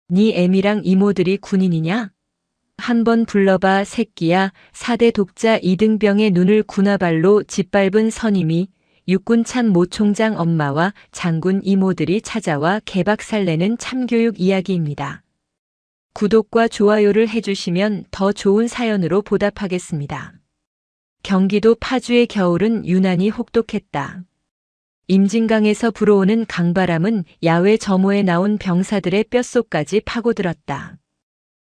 네 애미랑 이모들이 군인이냐? 한번 불러봐 새끼야. 4대 독자 이등병의 눈을 군화발로 짓밟은 선임이 육군 참모 총장 엄마와 장군 이모들이 찾아와 개박살내는 참교육 이야기입니다. 구독과 좋아요를 해주시면 더 좋은 사연으로 보답하겠습니다. 경기도 파주의 겨울은 유난히 혹독했다. 임진강에서 불어오는 강바람은 야외 점호에 나온 병사들의 뼛속까지 파고들었다.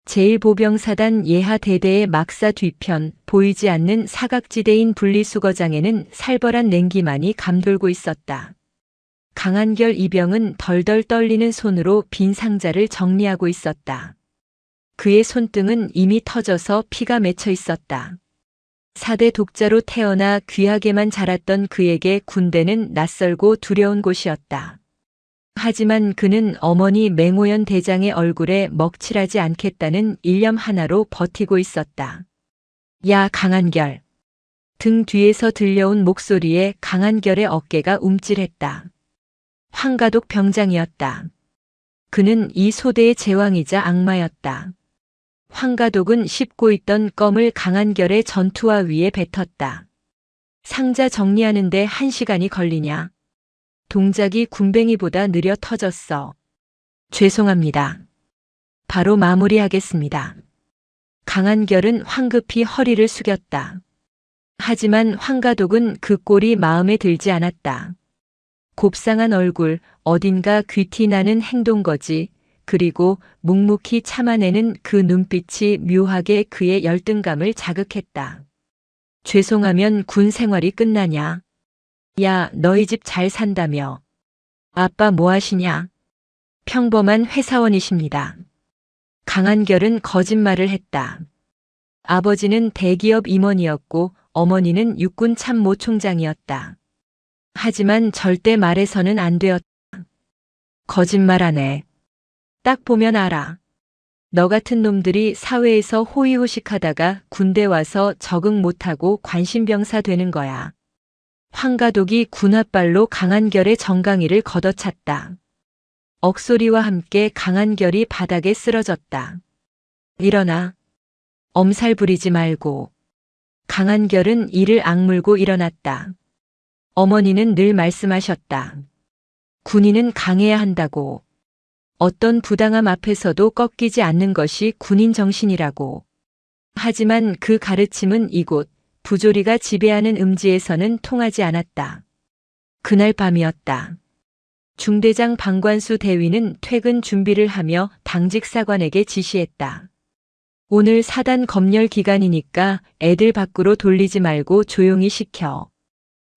제1보병사단 예하 대대의 막사 뒤편 보이지 않는 사각지대인 분리수거장에는 살벌한 냉기만이 감돌고 있었다. 강한결 이병은 덜덜 떨리는 손으로 빈 상자를 정리하고 있었다. 그의 손등은 이미 터져서 피가 맺혀 있었다. 4대 독자로 태어나 귀하게만 자랐던 그에게 군대는 낯설고 두려운 곳이었다. 하지만 그는 어머니 맹호연 대장의 얼굴에 먹칠하지 않겠다는 일념 하나로 버티고 있었다. 야, 강한결. 등 뒤에서 들려온 목소리에 강한결의 어깨가 움찔했다. 황가독 병장이었다. 그는 이 소대의 제왕이자 악마였다. 황가독은 씹고 있던 껌을 강한결의 전투화 위에 뱉었다. 상자 정리하는데 1시간이 걸리냐? 동작이 군뱅이보다 느려 터졌어. 죄송합니다. 바로 마무리하겠습니다. 강한결은 황급히 허리를 숙였다. 하지만 황가독은 그 꼴이 마음에 들지 않았다. 곱상한 얼굴, 어딘가 귀티 나는 행동거지, 그리고 묵묵히 참아내는 그 눈빛이 묘하게 그의 열등감을 자극했다. 죄송하면 군 생활이 끝나냐? 야, 너희 집 잘 산다며. 아빠 뭐 하시냐? 평범한 회사원이십니다. 강한결은 거짓말을 했다. 아버지는 대기업 임원이었고 어머니는 육군 참모 총장이었다. 하지만 절대 말해서는 안 되었다. 거짓말하네. 딱 보면 알아. 너 같은 놈들이 사회에서 호의호식하다가 군대 와서 적응 못하고 관심병사 되는 거야. 황가독이 군홧발로 강한결의 정강이를 걷어찼다. 억소리와 함께 강한결이 바닥에 쓰러졌다. 일어나. 엄살 부리지 말고. 강한결은 이를 악물고 일어났다. 어머니는 늘 말씀하셨다. 군인은 강해야 한다고. 어떤 부당함 앞에서도 꺾이지 않는 것이 군인 정신이라고. 하지만 그 가르침은 이곳 부조리가 지배하는 음지에서는 통하지 않았다. 그날 밤이었다. 중대장 방관수 대위는 퇴근 준비를 하며 당직 사관에게 지시했다. 오늘 사단 검열 기간이니까 애들 밖으로 돌리지 말고 조용히 시켜.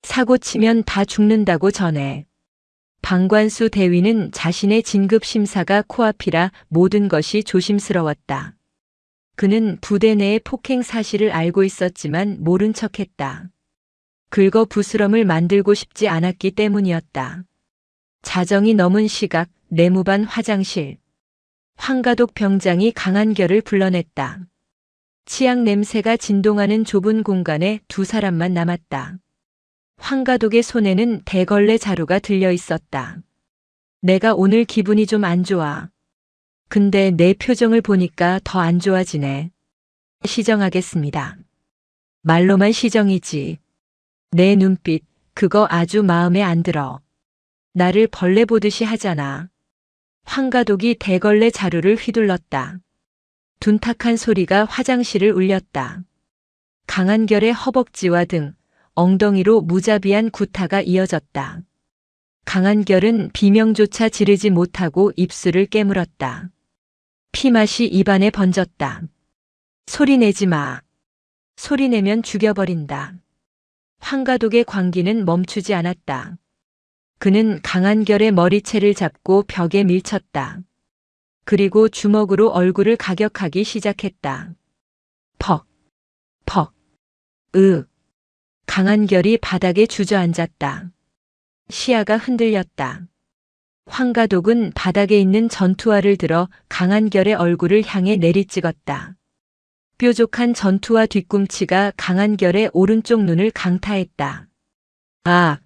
사고 치면 다 죽는다고 전해. 방관수 대위는 자신의 진급 심사가 코앞이라 모든 것이 조심스러웠다. 그는 부대 내의 폭행 사실을 알고 있었지만 모른 척했다. 긁어 부스럼을 만들고 싶지 않았기 때문이었다. 자정이 넘은 시각 내무반 화장실. 황가독 병장이 강한결을 불러냈다. 치약 냄새가 진동하는 좁은 공간에 두 사람만 남았다. 황가독의 손에는 대걸레 자루가 들려 있었다. 내가 오늘 기분이 좀 안 좋아. 근데 내 표정을 보니까 더 안 좋아지네. 시정하겠습니다. 말로만 시정이지. 내 눈빛, 그거 아주 마음에 안 들어. 나를 벌레 보듯이 하잖아. 황가독이 대걸레 자루를 휘둘렀다. 둔탁한 소리가 화장실을 울렸다. 강한결의 허벅지와 등, 엉덩이로 무자비한 구타가 이어졌다. 강한결은 비명조차 지르지 못하고 입술을 깨물었다. 피맛이 입안에 번졌다. 소리내지 마. 소리내면 죽여버린다. 황가독의 광기는 멈추지 않았다. 그는 강한결의 머리채를 잡고 벽에 밀쳤다. 그리고 주먹으로 얼굴을 가격하기 시작했다. 퍽, 퍽, 강한결이 바닥에 주저앉았다. 시야가 흔들렸다. 황가독은 바닥에 있는 전투화를 들어 강한결의 얼굴을 향해 내리찍었다. 뾰족한 전투화 뒤꿈치가 강한결의 오른쪽 눈을 강타했다. 아!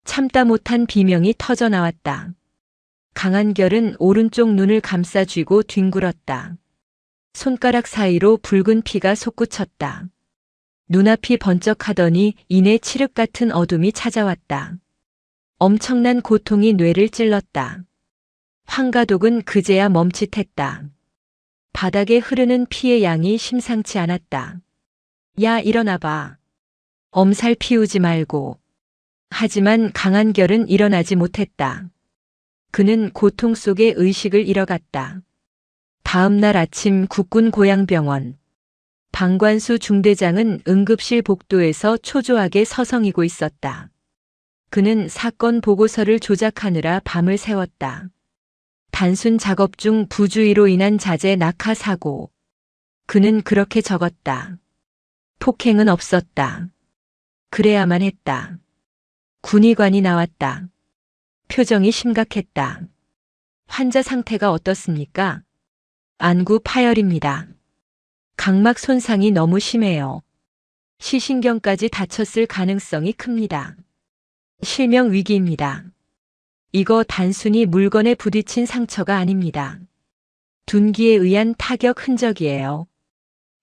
참다 못한 비명이 터져나왔다. 강한결은 오른쪽 눈을 감싸 쥐고 뒹굴었다. 손가락 사이로 붉은 피가 솟구쳤다. 눈앞이 번쩍하더니 이내 칠흑 같은 어둠이 찾아왔다. 엄청난 고통이 뇌를 찔렀다. 황가독은 그제야 멈칫했다. 바닥에 흐르는 피의 양이 심상치 않았다. 야, 일어나봐. 엄살 피우지 말고. 하지만 강한결은 일어나지 못했다. 그는 고통 속에 의식을 잃어갔다. 다음 날 아침 국군 고양병원. 방관수 중대장은 응급실 복도에서 초조하게 서성이고 있었다. 그는 사건 보고서를 조작하느라 밤을 새웠다. 단순 작업 중 부주의로 인한 자재 낙하 사고. 그는 그렇게 적었다. 폭행은 없었다. 그래야만 했다. 군의관이 나왔다. 표정이 심각했다. 환자 상태가 어떻습니까? 안구 파열입니다. 각막 손상이 너무 심해요. 시신경까지 다쳤을 가능성이 큽니다. 실명 위기입니다. 이거 단순히 물건에 부딪힌 상처가 아닙니다. 둔기에 의한 타격 흔적이에요.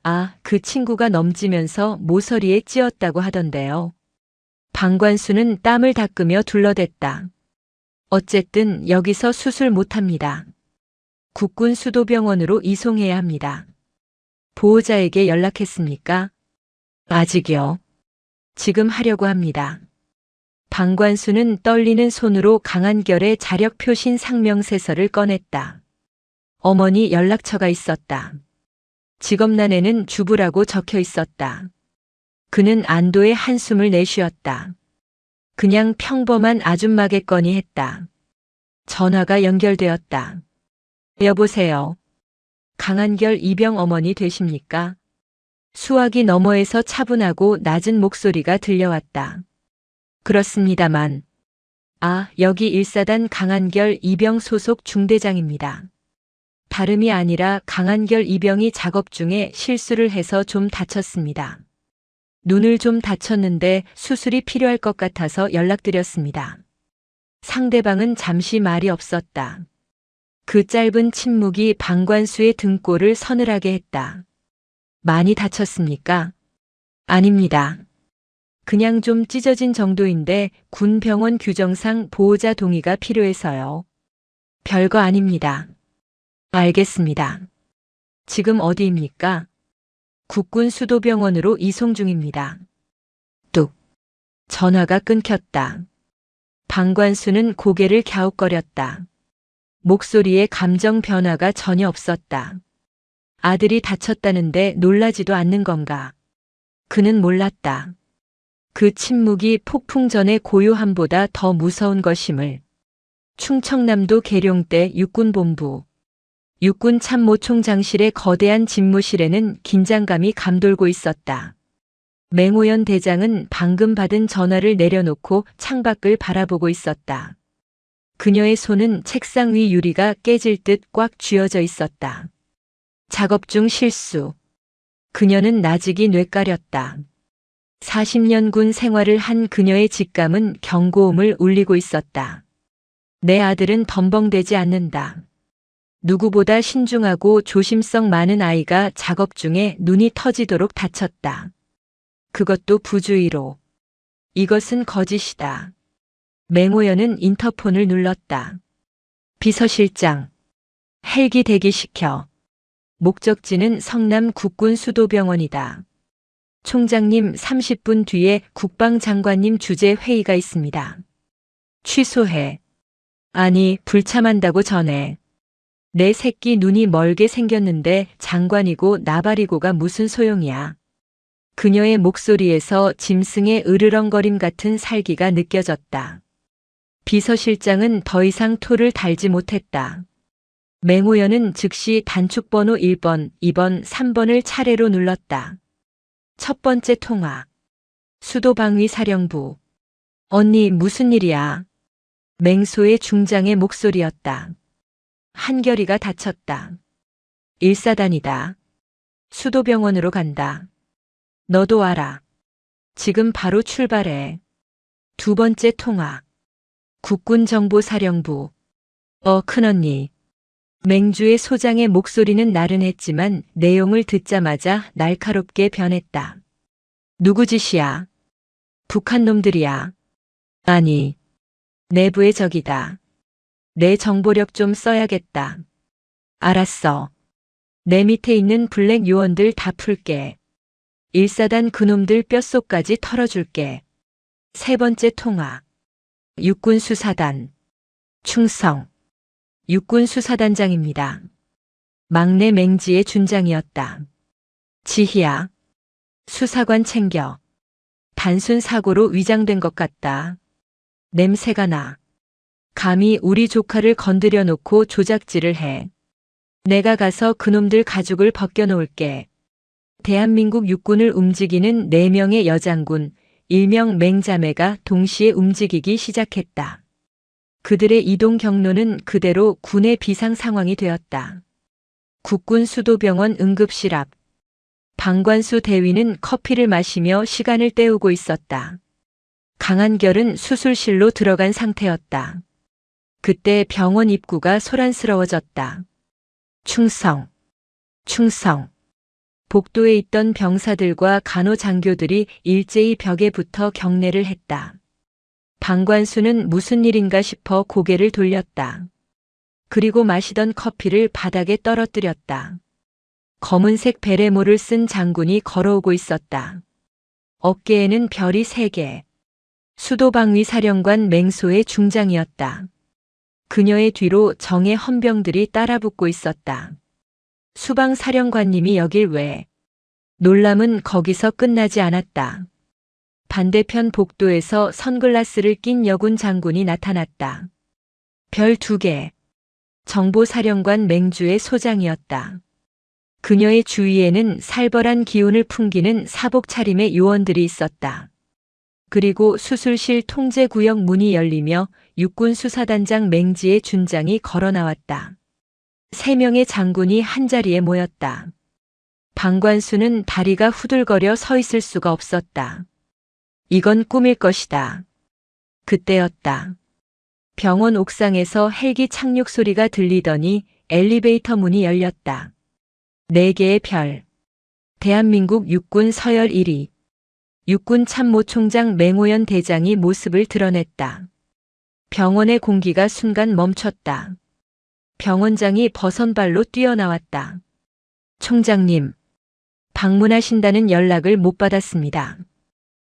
아, 그 친구가 넘지면서 모서리에 찧었다고 하던데요. 방관수는 땀을 닦으며 둘러댔다. 어쨌든 여기서 수술 못합니다. 국군 수도병원으로 이송해야 합니다. 보호자에게 연락했습니까? 아직이요. 지금 하려고 합니다. 방관수는 떨리는 손으로 강한결의 자력 표신 상명세서를 꺼냈다. 어머니 연락처가 있었다. 직업란에는 주부라고 적혀 있었다. 그는 안도의 한숨을 내쉬었다. 그냥 평범한 아줌마겠거니 했다. 전화가 연결되었다. 여보세요. 강한결 이병 어머니 되십니까? 수화기 너머에서 차분하고 낮은 목소리가 들려왔다. 그렇습니다만. 아, 여기 1사단 강한결 이병 소속 중대장입니다. 다름이 아니라 강한결 이병이 작업 중에 실수를 해서 좀 다쳤습니다. 눈을 좀 다쳤는데 수술이 필요할 것 같아서 연락드렸습니다. 상대방은 잠시 말이 없었다. 그 짧은 침묵이 방관수의 등골을 서늘하게 했다. 많이 다쳤습니까? 아닙니다. 그냥 좀 찢어진 정도인데 군 병원 규정상 보호자 동의가 필요해서요. 별거 아닙니다. 알겠습니다. 지금 어디입니까? 국군 수도병원으로 이송 중입니다. 뚝. 전화가 끊겼다. 방관수는 고개를 갸웃거렸다. 목소리에 감정 변화가 전혀 없었다. 아들이 다쳤다는데 놀라지도 않는 건가? 그는 몰랐다. 그 침묵이 폭풍 전의 고요함보다 더 무서운 것임을. 충청남도 계룡대 육군본부. 육군 참모총장실의 거대한 집무실에는 긴장감이 감돌고 있었다. 맹호연 대장은 방금 받은 전화를 내려놓고 창밖을 바라보고 있었다. 그녀의 손은 책상 위 유리가 깨질 듯 꽉 쥐어져 있었다. 작업 중 실수. 그녀는 나직이 뇌까렸다. 40년 군 생활을 한 그녀의 직감은 경고음을 울리고 있었다. 내 아들은 덤벙대지 않는다. 누구보다 신중하고 조심성 많은 아이가 작업 중에 눈이 터지도록 다쳤다. 그것도 부주의로. 이것은 거짓이다. 맹호연은 인터폰을 눌렀다. 비서실장. 헬기 대기시켜. 목적지는 성남 국군 수도병원이다. 총장님 30분 뒤에 국방장관님 주재 회의가 있습니다. 취소해. 아니, 불참한다고 전해. 내 새끼 눈이 멀게 생겼는데 장관이고 나발이고가 무슨 소용이야. 그녀의 목소리에서 짐승의 으르렁거림 같은 살기가 느껴졌다. 비서실장은 더 이상 토를 달지 못했다. 맹호연은 즉시 단축번호 1번, 2번, 3번을 차례로 눌렀다. 첫 번째 통화. 수도방위사령부. 언니 무슨 일이야? 맹소의 중장의 목소리였다. 한결이가 다쳤다. 1사단이다. 수도병원으로 간다. 너도 와라. 지금 바로 출발해. 두 번째 통화. 국군정보사령부. 큰언니. 맹주의 소장의 목소리는 나른했지만 내용을 듣자마자 날카롭게 변했다. 누구 짓이야? 북한 놈들이야. 아니, 내부의 적이다. 내 정보력 좀 써야겠다. 알았어. 내 밑에 있는 블랙 요원들 다 풀게. 1사단 그놈들 뼛속까지 털어줄게. 세 번째 통화. 육군수사단. 충성. 육군수사단장입니다. 막내 맹지의 준장이었다. 지희야. 수사관 챙겨. 단순 사고로 위장된 것 같다. 냄새가 나. 감히 우리 조카를 건드려 놓고 조작질을 해. 내가 가서 그놈들 가죽을 벗겨놓을게. 대한민국 육군을 움직이는 4명의 여장군, 일명 맹자매가 동시에 움직이기 시작했다. 그들의 이동 경로는 그대로 군의 비상 상황이 되었다. 국군 수도병원 응급실 앞. 방관수 대위는 커피를 마시며 시간을 때우고 있었다. 강한결은 수술실로 들어간 상태였다. 그때 병원 입구가 소란스러워졌다. 충성, 충성. 복도에 있던 병사들과 간호장교들이 일제히 벽에 붙어 경례를 했다. 방관수는 무슨 일인가 싶어 고개를 돌렸다. 그리고 마시던 커피를 바닥에 떨어뜨렸다. 검은색 베레모를 쓴 장군이 걸어오고 있었다. 어깨에는 별이 3개. 수도방위 사령관 맹소의 중장이었다. 그녀의 뒤로 정예 헌병들이 따라붙고 있었다. 수방사령관님이 여길 왜? 놀람은 거기서 끝나지 않았다. 반대편 복도에서 선글라스를 낀 여군 장군이 나타났다. 별 2개. 정보사령관 맹주의 소장이었다. 그녀의 주위에는 살벌한 기운을 풍기는 사복 차림의 요원들이 있었다. 그리고 수술실 통제구역 문이 열리며 육군수사단장 맹지의 준장이 걸어 나왔다. 3명의 장군이 한자리에 모였다. 방관수는 다리가 후들거려 서 있을 수가 없었다. 이건 꿈일 것이다. 그때였다. 병원 옥상에서 헬기 착륙 소리가 들리더니 엘리베이터 문이 열렸다. 4개의 별. 대한민국 육군 서열 1위. 육군 참모총장 맹오연 대장이 모습을 드러냈다. 병원의 공기가 순간 멈췄다. 병원장이 버선발로 뛰어나왔다. 총장님, 방문하신다는 연락을 못 받았습니다.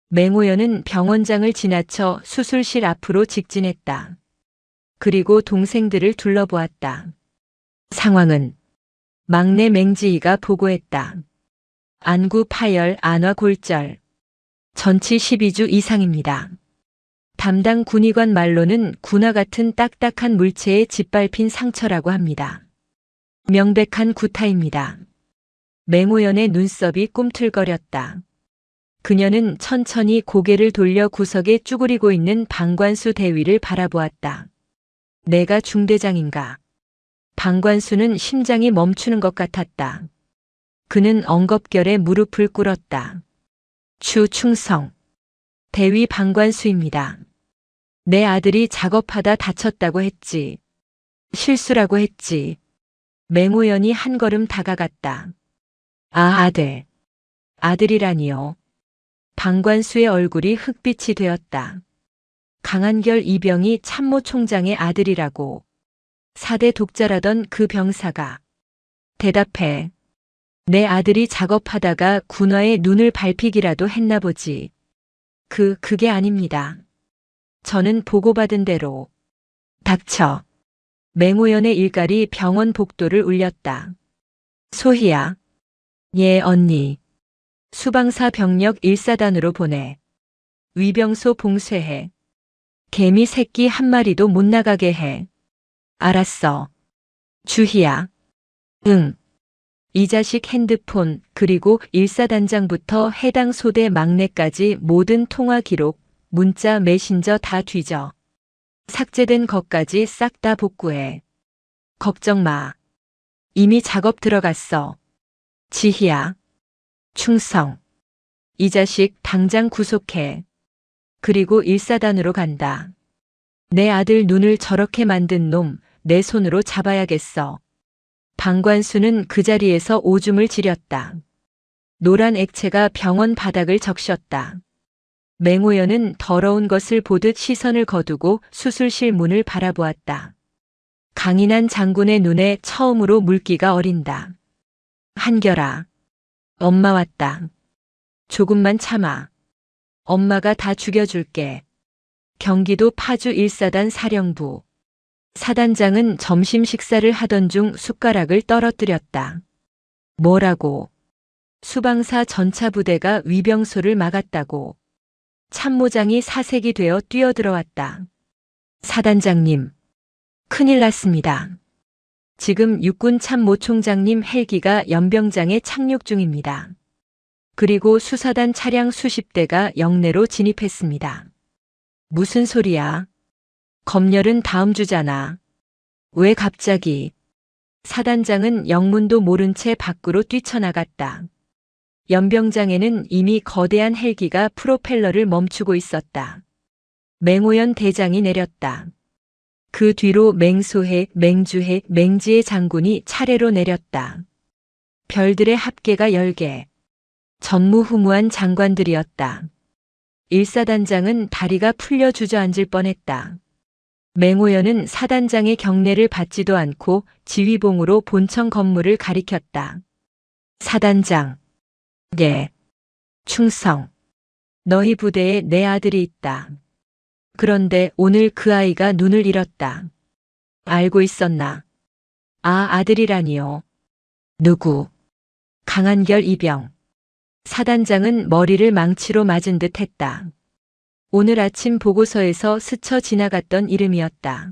맹오연은 병원장을 지나쳐 수술실 앞으로 직진했다. 그리고 동생들을 둘러보았다. 상황은? 막내 맹지희가 보고했다. 안구 파열, 안화 골절. 전치 12주 이상입니다. 담당 군의관 말로는 군화 같은 딱딱한 물체에 짓밟힌 상처라고 합니다. 명백한 구타입니다. 맹오연의 눈썹이 꿈틀거렸다. 그녀는 천천히 고개를 돌려 구석에 쭈그리고 있는 방관수 대위를 바라보았다. 내가 중대장인가? 방관수는 심장이 멈추는 것 같았다. 그는 엉겁결에 무릎을 꿇었다. 충성. 대위 방관수입니다. 내 아들이 작업하다 다쳤다고 했지. 실수라고 했지. 맹오연이 한 걸음 다가갔다. 아들. 아들이라니요. 방관수의 얼굴이 흑빛이 되었다. 강한결 이병이 참모총장의 아들이라고. 4대 독자라던 그 병사가. 대답해. 내 아들이 작업하다가 군화에 눈을 밟히기라도 했나 보지. 그게 아닙니다. 저는 보고받은 대로. 닥쳐. 맹오연의 일갈이 병원 복도를 울렸다. 소희야. 예, 언니. 수방사 병력 1사단으로 보내. 위병소 봉쇄해. 개미 새끼 한 마리도 못 나가게 해. 알았어. 주희야. 응. 이 자식 핸드폰 그리고 1사단장부터 해당 소대 막내까지 모든 통화 기록, 문자, 메신저 다 뒤져. 삭제된 것까지 싹 다 복구해. 걱정 마. 이미 작업 들어갔어. 지희야. 충성. 이 자식 당장 구속해. 그리고 1사단으로 간다. 내 아들 눈을 저렇게 만든 놈 내 손으로 잡아야겠어. 방관수는 그 자리에서 오줌을 지렸다. 노란 액체가 병원 바닥을 적셨다. 맹호연은 더러운 것을 보듯 시선을 거두고 수술실 문을 바라보았다. 강인한 장군의 눈에 처음으로 물기가 어린다. 한결아. 엄마 왔다. 조금만 참아. 엄마가 다 죽여줄게. 경기도 파주 1사단 사령부. 사단장은 점심 식사를 하던 중 숟가락을 떨어뜨렸다. 뭐라고? 수방사 전차부대가 위병소를 막았다고. 참모장이 사색이 되어 뛰어들어왔다. 사단장님, 큰일 났습니다. 지금 육군 참모총장님 헬기가 연병장에 착륙 중입니다. 그리고 수사단 차량 수십 대가 영내로 진입했습니다. 무슨 소리야? 검열은 다음 주잖아. 왜 갑자기? 사단장은 영문도 모른 채 밖으로 뛰쳐나갔다. 연병장에는 이미 거대한 헬기가 프로펠러를 멈추고 있었다. 맹호연 대장이 내렸다. 그 뒤로 맹소해, 맹주해, 맹지의 장군이 차례로 내렸다. 별들의 합계가 10개. 전무후무한 장관들이었다. 1사단장은 다리가 풀려 주저앉을 뻔했다. 맹호연은 사단장의 경례를 받지도 않고 지휘봉으로 본청 건물을 가리켰다. 사단장. 예. 충성. 너희 부대에 내 아들이 있다. 그런데 오늘 그 아이가 눈을 잃었다. 알고 있었나? 아들이라니요. 누구? 강한결 이병. 사단장은 머리를 망치로 맞은 듯 했다. 오늘 아침 보고서에서 스쳐 지나갔던 이름이었다.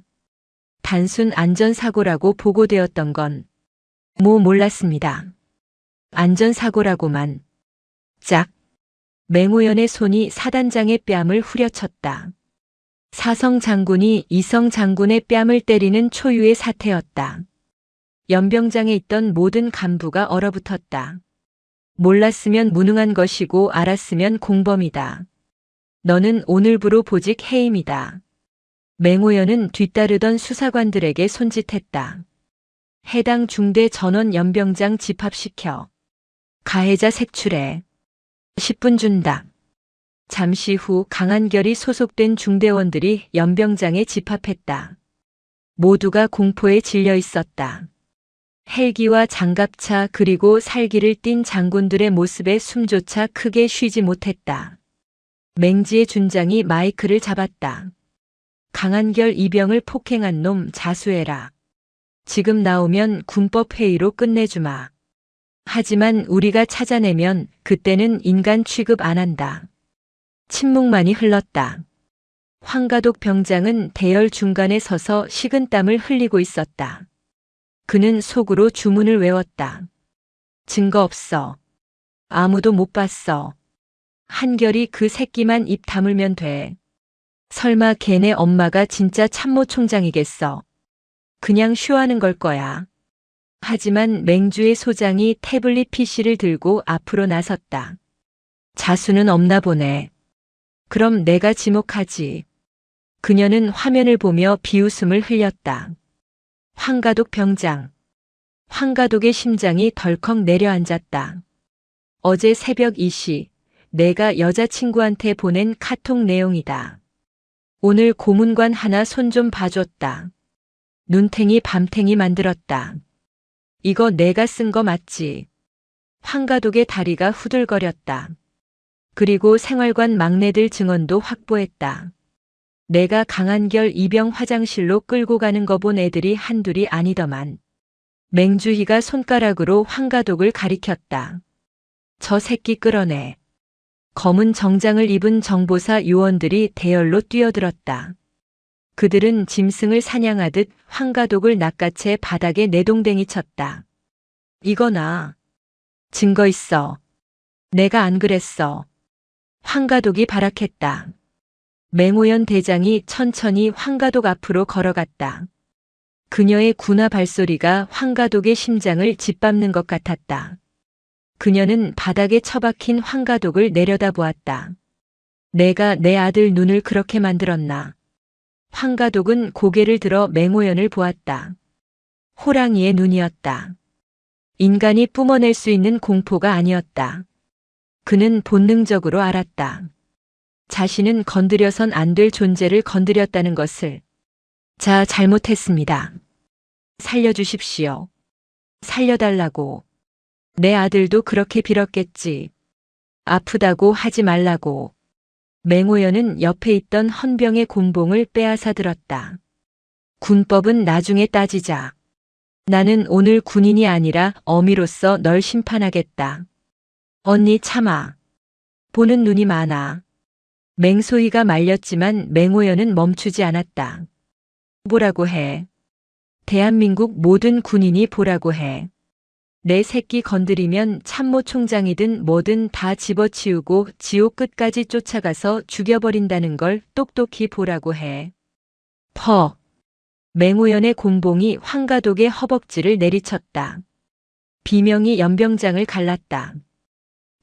단순 안전사고라고 보고되었던 건 몰랐습니다. 안전사고라고만. 짝. 맹호연의 손이 사단장의 뺨을 후려쳤다. 사성 장군이 이성 장군의 뺨을 때리는 초유의 사태였다. 연병장에 있던 모든 간부가 얼어붙었다. 몰랐으면 무능한 것이고 알았으면 공범이다. 너는 오늘부로 보직 해임이다. 맹호연은 뒤따르던 수사관들에게 손짓했다. 해당 중대 전원 연병장 집합시켜. 가해자 색출해. 10분 준다. 잠시 후 강한결이 소속된 중대원들이 연병장에 집합했다. 모두가 공포에 질려 있었다. 헬기와 장갑차 그리고 살기를 띤 장군들의 모습에 숨조차 크게 쉬지 못했다. 맹지의 준장이 마이크를 잡았다. 강한결 이병을 폭행한 놈 자수해라. 지금 나오면 군법회의로 끝내주마. 하지만 우리가 찾아내면 그때는 인간 취급 안 한다. 침묵만이 흘렀다. 황가독 병장은 대열 중간에 서서 식은땀을 흘리고 있었다. 그는 속으로 주문을 외웠다. 증거 없어. 아무도 못 봤어. 한결이 그 새끼만 입 다물면 돼. 설마 걔네 엄마가 진짜 참모총장이겠어. 그냥 쇼하는 걸 거야. 하지만 맹주의 소장이 태블릿 PC를 들고 앞으로 나섰다. 자수는 없나 보네. 그럼 내가 지목하지. 그녀는 화면을 보며 비웃음을 흘렸다. 황가독 병장. 황가독의 심장이 덜컥 내려앉았다. 어제 새벽 2시 내가 여자친구한테 보낸 카톡 내용이다. 오늘 고문관 하나 손 좀 봐줬다. 눈탱이 밤탱이 만들었다. 이거 내가 쓴 거 맞지? 황가독의 다리가 후들거렸다. 그리고 생활관 막내들 증언도 확보했다. 내가 강한결 이병 화장실로 끌고 가는 거 본 애들이 한둘이 아니더만. 맹주희가 손가락으로 황가독을 가리켰다. 저 새끼 끌어내. 검은 정장을 입은 정보사 요원들이 대열로 뛰어들었다. 그들은 짐승을 사냥하듯 황가독을 낚아채 바닥에 내동댕이 쳤다. 이거나. 증거 있어. 내가 안 그랬어. 황가독이 발악했다. 맹호연 대장이 천천히 황가독 앞으로 걸어갔다. 그녀의 군화 발소리가 황가독의 심장을 짓밟는 것 같았다. 그녀는 바닥에 처박힌 황가독을 내려다보았다. 내가 내 아들 눈을 그렇게 만들었나. 황가독은 고개를 들어 맹호연을 보았다. 호랑이의 눈이었다. 인간이 뿜어낼 수 있는 공포가 아니었다. 그는 본능적으로 알았다. 자신은 건드려선 안 될 존재를 건드렸다는 것을. 자, 잘못했습니다. 살려주십시오. 살려달라고. 내 아들도 그렇게 빌었겠지. 아프다고 하지 말라고. 맹호연은 옆에 있던 헌병의 곤봉을 빼앗아 들었다. 군법은 나중에 따지자. 나는 오늘 군인이 아니라 어미로서 널 심판하겠다. 언니 참아. 보는 눈이 많아. 맹소희가 말렸지만 맹호연은 멈추지 않았다. 보라고 해. 대한민국 모든 군인이 보라고 해. 내 새끼 건드리면 참모총장이든 뭐든 다 집어치우고 지옥 끝까지 쫓아가서 죽여버린다는 걸 똑똑히 보라고 해. 퍼. 맹호연의 곤봉이 황가독의 허벅지를 내리쳤다. 비명이 연병장을 갈랐다.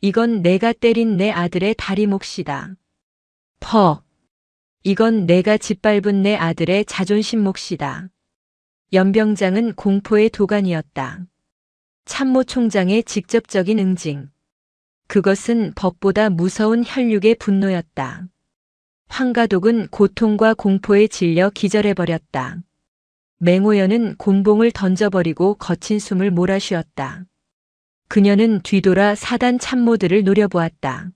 이건 내가 때린 내 아들의 다리 몫이다. 퍼. 이건 내가 짓밟은 내 아들의 자존심 몫이다. 연병장은 공포의 도가니였다. 참모총장의 직접적인 응징. 그것은 법보다 무서운 혈육의 분노였다. 황가독은 고통과 공포에 질려 기절해버렸다. 맹호연은 곤봉을 던져버리고 거친 숨을 몰아쉬었다. 그녀는 뒤돌아 사단 참모들을 노려보았다.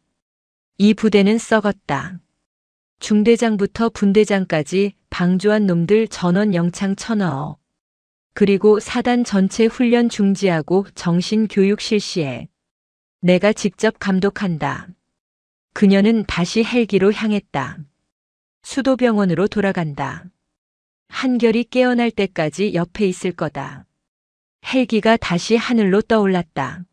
이 부대는 썩었다. 중대장부터 분대장까지 방조한 놈들 전원 영창 쳐넣어. 그리고 사단 전체 훈련 중지하고 정신교육 실시해. 내가 직접 감독한다. 그녀는 다시 헬기로 향했다. 수도병원으로 돌아간다. 한결이 깨어날 때까지 옆에 있을 거다. 헬기가 다시 하늘로 떠올랐다.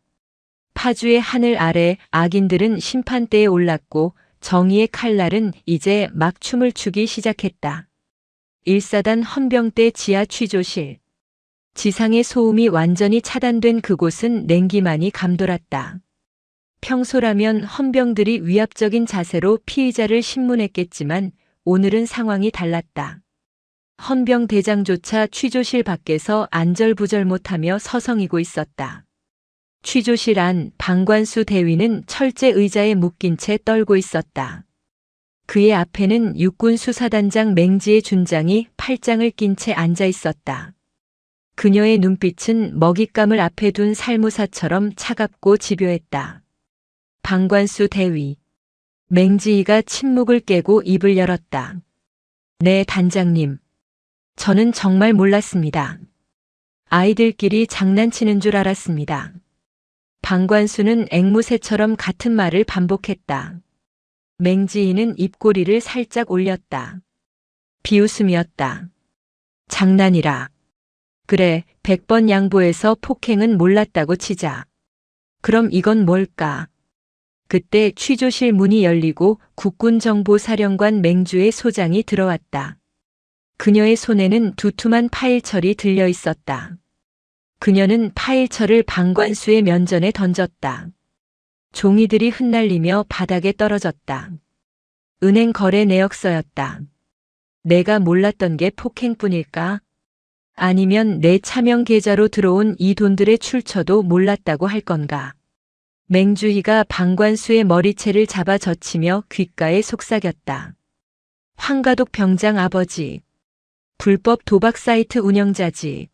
파주의 하늘 아래 악인들은 심판대에 올랐고 정의의 칼날은 이제 막 춤을 추기 시작했다. 1사단 헌병대 지하 취조실. 지상의 소음이 완전히 차단된 그곳은 냉기만이 감돌았다. 평소라면 헌병들이 위압적인 자세로 피의자를 신문했겠지만 오늘은 상황이 달랐다. 헌병 대장조차 취조실 밖에서 안절부절 못하며 서성이고 있었다. 취조실 안 방관수 대위는 철제 의자에 묶인 채 떨고 있었다. 그의 앞에는 육군 수사단장 맹지의 준장이 팔짱을 낀 채 앉아 있었다. 그녀의 눈빛은 먹잇감을 앞에 둔 살무사처럼 차갑고 집요했다. 방관수 대위. 맹지희가 침묵을 깨고 입을 열었다. 네, 단장님. 저는 정말 몰랐습니다. 아이들끼리 장난치는 줄 알았습니다. 방관수는 앵무새처럼 같은 말을 반복했다. 맹지희는 입꼬리를 살짝 올렸다. 비웃음이었다. 장난이라. 그래, 100번 양보해서 폭행은 몰랐다고 치자. 그럼 이건 뭘까? 그때 취조실 문이 열리고 국군정보사령관 맹주의 소장이 들어왔다. 그녀의 손에는 두툼한 파일철이 들려 있었다. 그녀는 파일철을 방관수의 면전에 던졌다. 종이들이 흩날리며 바닥에 떨어졌다. 은행 거래 내역서였다. 내가 몰랐던 게 폭행뿐일까? 아니면 내 차명 계좌로 들어온 이 돈들의 출처도 몰랐다고 할 건가? 맹주희가 방관수의 머리채를 잡아 젖히며 귓가에 속삭였다. 황가독 병장 아버지. 불법 도박 사이트 운영자지.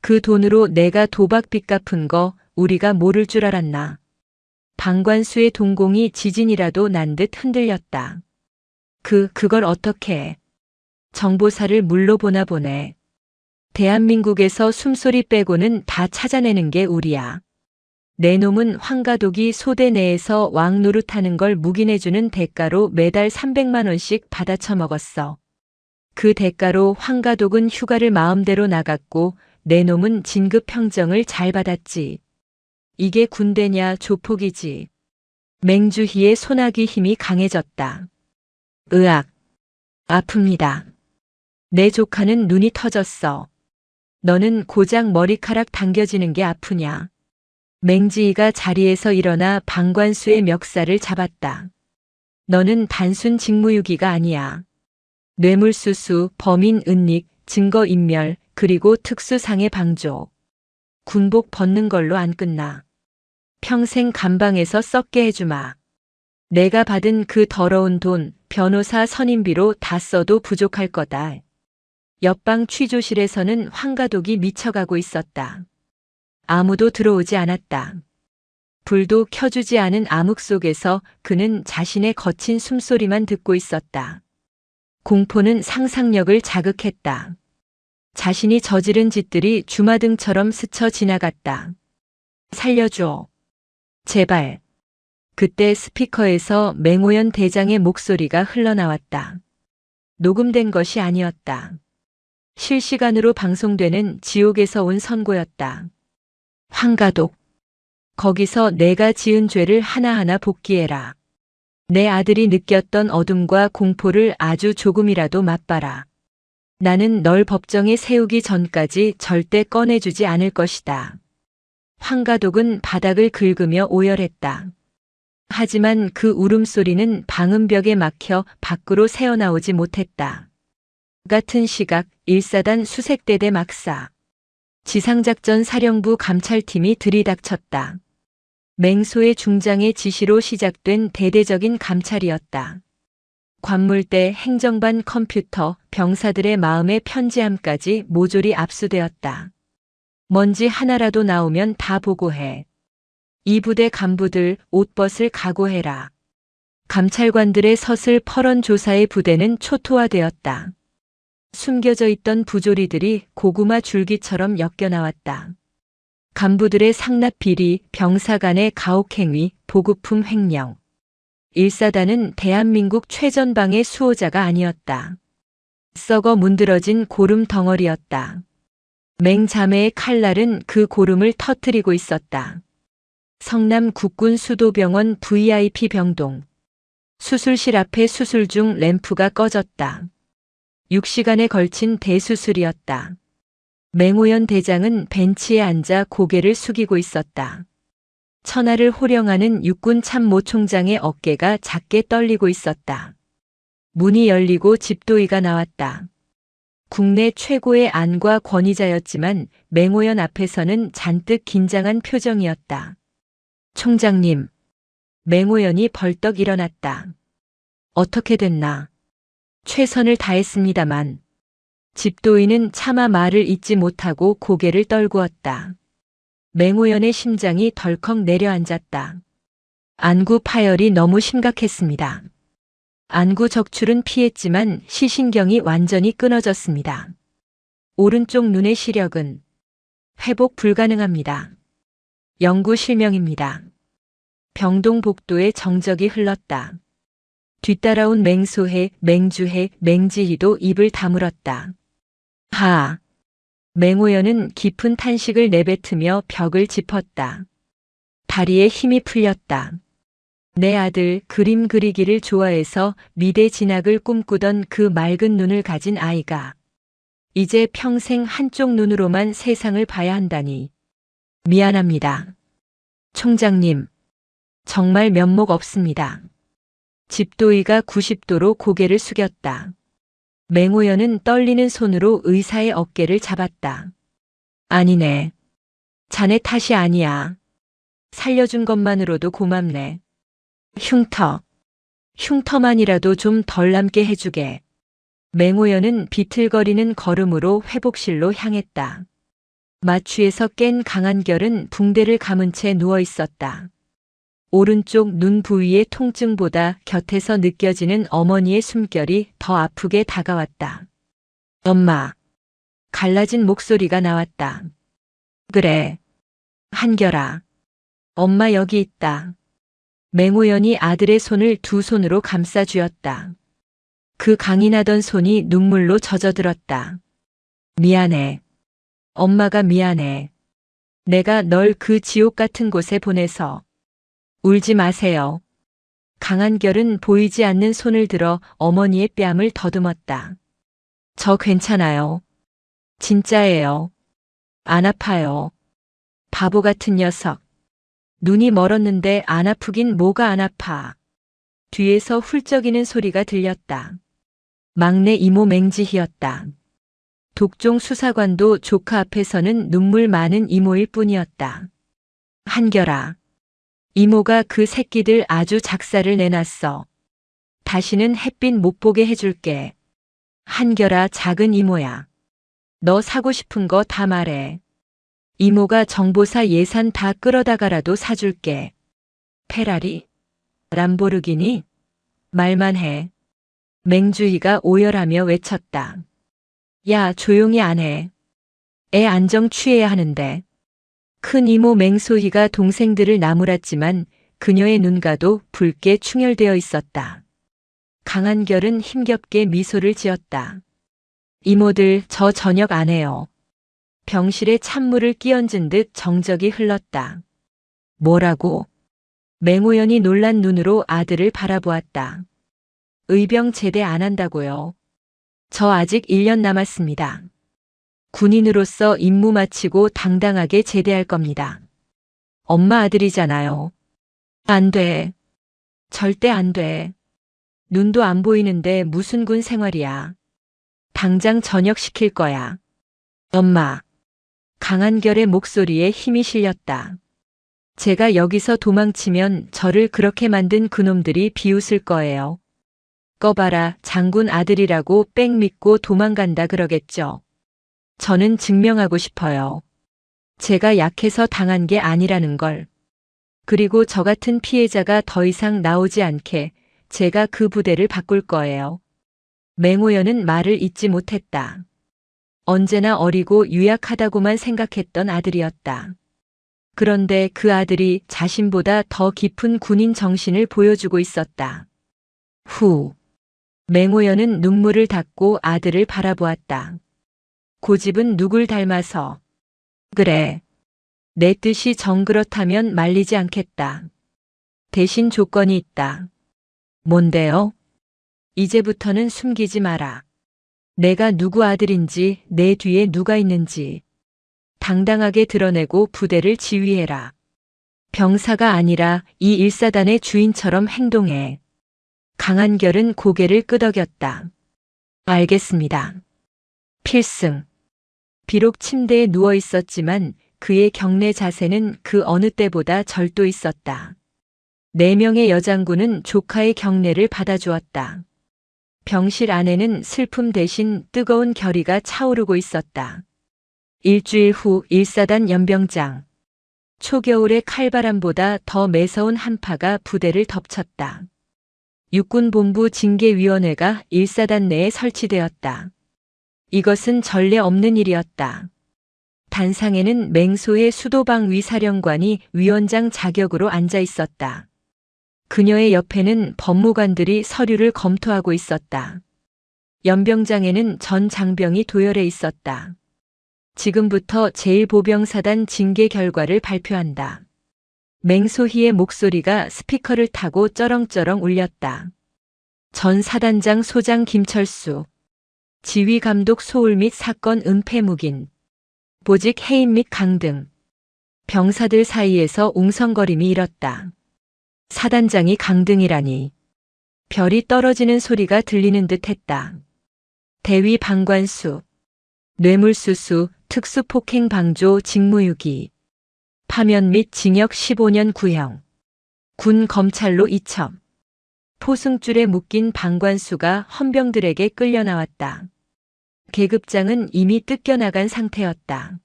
그 돈으로 내가 도박빚 갚은 거 우리가 모를 줄 알았나. 방관수의 동공이 지진이라도 난 듯 흔들렸다. 그걸 어떻게 해? 정보사를 물로 보나 보네. 대한민국에서 숨소리 빼고는 다 찾아내는 게 우리야. 내 놈은 황가독이 소대 내에서 왕 노릇하는 걸 묵인해주는 대가로 매달 300만 원씩 받아 처먹었어. 그 대가로 황가독은 휴가를 마음대로 나갔고 내 놈은 진급 평정을 잘 받았지. 이게 군대냐 조폭이지. 맹주희의 소나기 힘이 강해졌다. 으악. 아픕니다. 내 조카는 눈이 터졌어. 너는 고작 머리카락 당겨지는 게 아프냐. 맹지희가 자리에서 일어나 방관수의 멱살을 잡았다. 너는 단순 직무유기가 아니야. 뇌물수수, 범인 은닉, 증거인멸, 그리고 특수상해 방조. 군복 벗는 걸로 안 끝나. 평생 감방에서 썩게 해주마. 내가 받은 그 더러운 돈, 변호사 선임비로 다 써도 부족할 거다. 옆방 취조실에서는 황가독이 미쳐가고 있었다. 아무도 들어오지 않았다. 불도 켜주지 않은 암흑 속에서 그는 자신의 거친 숨소리만 듣고 있었다. 공포는 상상력을 자극했다. 자신이 저지른 짓들이 주마등처럼 스쳐 지나갔다. 살려줘. 제발. 그때 스피커에서 맹호연 대장의 목소리가 흘러나왔다. 녹음된 것이 아니었다. 실시간으로 방송되는 지옥에서 온 선고였다. 황가독. 거기서 내가 지은 죄를 하나하나 복기해라. 내 아들이 느꼈던 어둠과 공포를 아주 조금이라도 맛봐라. 나는 널 법정에 세우기 전까지 절대 꺼내주지 않을 것이다. 황가독은 바닥을 긁으며 오열했다. 하지만 그 울음소리는 방음벽에 막혀 밖으로 새어나오지 못했다. 같은 시각 1사단 수색대대 막사. 지상작전 사령부 감찰팀이 들이닥쳤다. 맹소의 중장의 지시로 시작된 대대적인 감찰이었다. 관물대, 행정반 컴퓨터, 병사들의 마음의 편지함까지 모조리 압수되었다. 먼지 하나라도 나오면 다 보고해. 이 부대 간부들 옷 벗을 각오해라. 감찰관들의 서슬 퍼런 조사의 부대는 초토화되었다. 숨겨져 있던 부조리들이 고구마 줄기처럼 엮여나왔다. 간부들의 상납 비리, 병사 간의 가혹행위, 보급품 횡령. 1사단은 대한민국 최전방의 수호자가 아니었다. 썩어 문드러진 고름 덩어리였다. 맹자매의 칼날은 그 고름을 터뜨리고 있었다. 성남 국군 수도병원 VIP 병동. 수술실 앞에 수술 중 램프가 꺼졌다. 6시간에 걸친 대수술이었다. 맹호연 대장은 벤치에 앉아 고개를 숙이고 있었다. 천하를 호령하는 육군 참모총장의 어깨가 작게 떨리고 있었다. 문이 열리고 집도의가 나왔다. 국내 최고의 안과 권위자였지만 맹호연 앞에서는 잔뜩 긴장한 표정이었다. 총장님. 맹호연이 벌떡 일어났다. 어떻게 됐나? 최선을 다했습니다만. 집도의는 차마 말을 잇지 못하고 고개를 떨구었다. 맹호연의 심장이 덜컥 내려앉았다. 안구 파열이 너무 심각했습니다. 안구 적출은 피했지만 시신경이 완전히 끊어졌습니다. 오른쪽 눈의 시력은 회복 불가능합니다. 영구 실명입니다. 병동 복도에 정적이 흘렀다. 뒤따라온 맹소해, 맹주해, 맹지희도 입을 다물었다. 하. 맹호연은 깊은 탄식을 내뱉으며 벽을 짚었다. 다리에 힘이 풀렸다. 내 아들 그림 그리기를 좋아해서 미대 진학을 꿈꾸던 그 맑은 눈을 가진 아이가 이제 평생 한쪽 눈으로만 세상을 봐야 한다니. 미안합니다. 총장님. 정말 면목 없습니다. 집도의가 90도로 고개를 숙였다. 맹호연은 떨리는 손으로 의사의 어깨를 잡았다. 아니네. 자네 탓이 아니야. 살려준 것만으로도 고맙네. 흉터. 흉터만이라도 좀 덜 남게 해주게. 맹호연은 비틀거리는 걸음으로 회복실로 향했다. 마취에서 깬 강한결은 붕대를 감은 채 누워 있었다. 오른쪽 눈 부위의 통증보다 곁에서 느껴지는 어머니의 숨결이 더 아프게 다가왔다. 엄마. 갈라진 목소리가 나왔다. 그래. 한결아. 엄마 여기 있다. 맹호연이 아들의 손을 두 손으로 감싸 쥐었다. 그 강인하던 손이 눈물로 젖어들었다. 미안해. 엄마가 미안해. 내가 널 그 지옥 같은 곳에 보내서. 울지 마세요. 강한결은 보이지 않는 손을 들어 어머니의 뺨을 더듬었다. 저 괜찮아요. 진짜예요. 안 아파요. 바보 같은 녀석. 눈이 멀었는데 안 아프긴 뭐가 안 아파. 뒤에서 훌쩍이는 소리가 들렸다. 막내 이모 맹지희였다. 독종 수사관도 조카 앞에서는 눈물 많은 이모일 뿐이었다. 한결아. 이모가 그 새끼들 아주 작사를 내놨어. 다시는 햇빛 못 보게 해줄게. 한결아 작은 이모야. 너 사고 싶은 거 다 말해. 이모가 정보사 예산 다 끌어다가라도 사줄게. 페라리? 람보르기니? 말만 해. 맹주희가 오열하며 외쳤다. 야, 조용히 안 해. 애 안정 취해야 하는데. 큰 이모 맹소희가 동생들을 나무랐지만 그녀의 눈가도 붉게 충혈되어 있었다. 강한결은 힘겹게 미소를 지었다. 이모들 저 저녁 안 해요. 병실에 찬물을 끼얹은 듯 정적이 흘렀다. 뭐라고? 맹호연이 놀란 눈으로 아들을 바라보았다. 의병 제대 안 한다고요. 저 아직 1년 남았습니다. 군인으로서 임무 마치고 당당하게 제대할 겁니다. 엄마 아들이잖아요. 안 돼. 절대 안 돼. 눈도 안 보이는데 무슨 군 생활이야. 당장 저녁 시킬 거야. 엄마. 강한결의 목소리에 힘이 실렸다. 제가 여기서 도망치면 저를 그렇게 만든 그놈들이 비웃을 거예요. 꺼봐라, 장군 아들이라고 빽 믿고 도망간다 그러겠죠. 저는 증명하고 싶어요. 제가 약해서 당한 게 아니라는 걸. 그리고 저 같은 피해자가 더 이상 나오지 않게 제가 그 부대를 바꿀 거예요. 맹호연은 말을 잇지 못했다. 언제나 어리고 유약하다고만 생각했던 아들이었다. 그런데 그 아들이 자신보다 더 깊은 군인 정신을 보여주고 있었다. 후. 맹호연은 눈물을 닦고 아들을 바라보았다. 고집은 누굴 닮아서. 그래. 내 뜻이 정 그렇다면 말리지 않겠다. 대신 조건이 있다. 뭔데요? 이제부터는 숨기지 마라. 내가 누구 아들인지, 내 뒤에 누가 있는지 당당하게 드러내고 부대를 지휘해라. 병사가 아니라 이 일사단의 주인처럼 행동해. 강한결은 고개를 끄덕였다. 알겠습니다. 필승. 비록 침대에 누워 있었지만 그의 경내 자세는 그 어느 때보다 절도 있었다. 4명의 여장군은 조카의 경례를 받아주었다. 병실 안에는 슬픔 대신 뜨거운 결의가 차오르고 있었다. 일주일 후 일사단 연병장. 초겨울의 칼바람보다 더 매서운 한파가 부대를 덮쳤다. 육군본부 징계위원회가 일사단 내에 설치되었다. 이것은 전례 없는 일이었다. 단상에는 맹소의 수도방 위사령관이 위원장 자격으로 앉아 있었다. 그녀의 옆에는 법무관들이 서류를 검토하고 있었다. 연병장에는 전 장병이 도열해 있었다. 지금부터 제1보병사단 징계 결과를 발표한다. 맹소희의 목소리가 스피커를 타고 쩌렁쩌렁 울렸다. 전 사단장 소장 김철수, 지휘감독 소울 및 사건 은폐 묵인, 보직 해임 및 강등. 병사들 사이에서 웅성거림이 일었다. 사단장이 강등이라니. 별이 떨어지는 소리가 들리는 듯 했다. 대위 방관수, 뇌물수수, 특수폭행 방조 직무유기, 파면 및 징역 15년 구형, 군 검찰로 이첩. 포승줄에 묶인 방관수가 헌병들에게 끌려나왔다. 계급장은 이미 뜯겨나간 상태였다.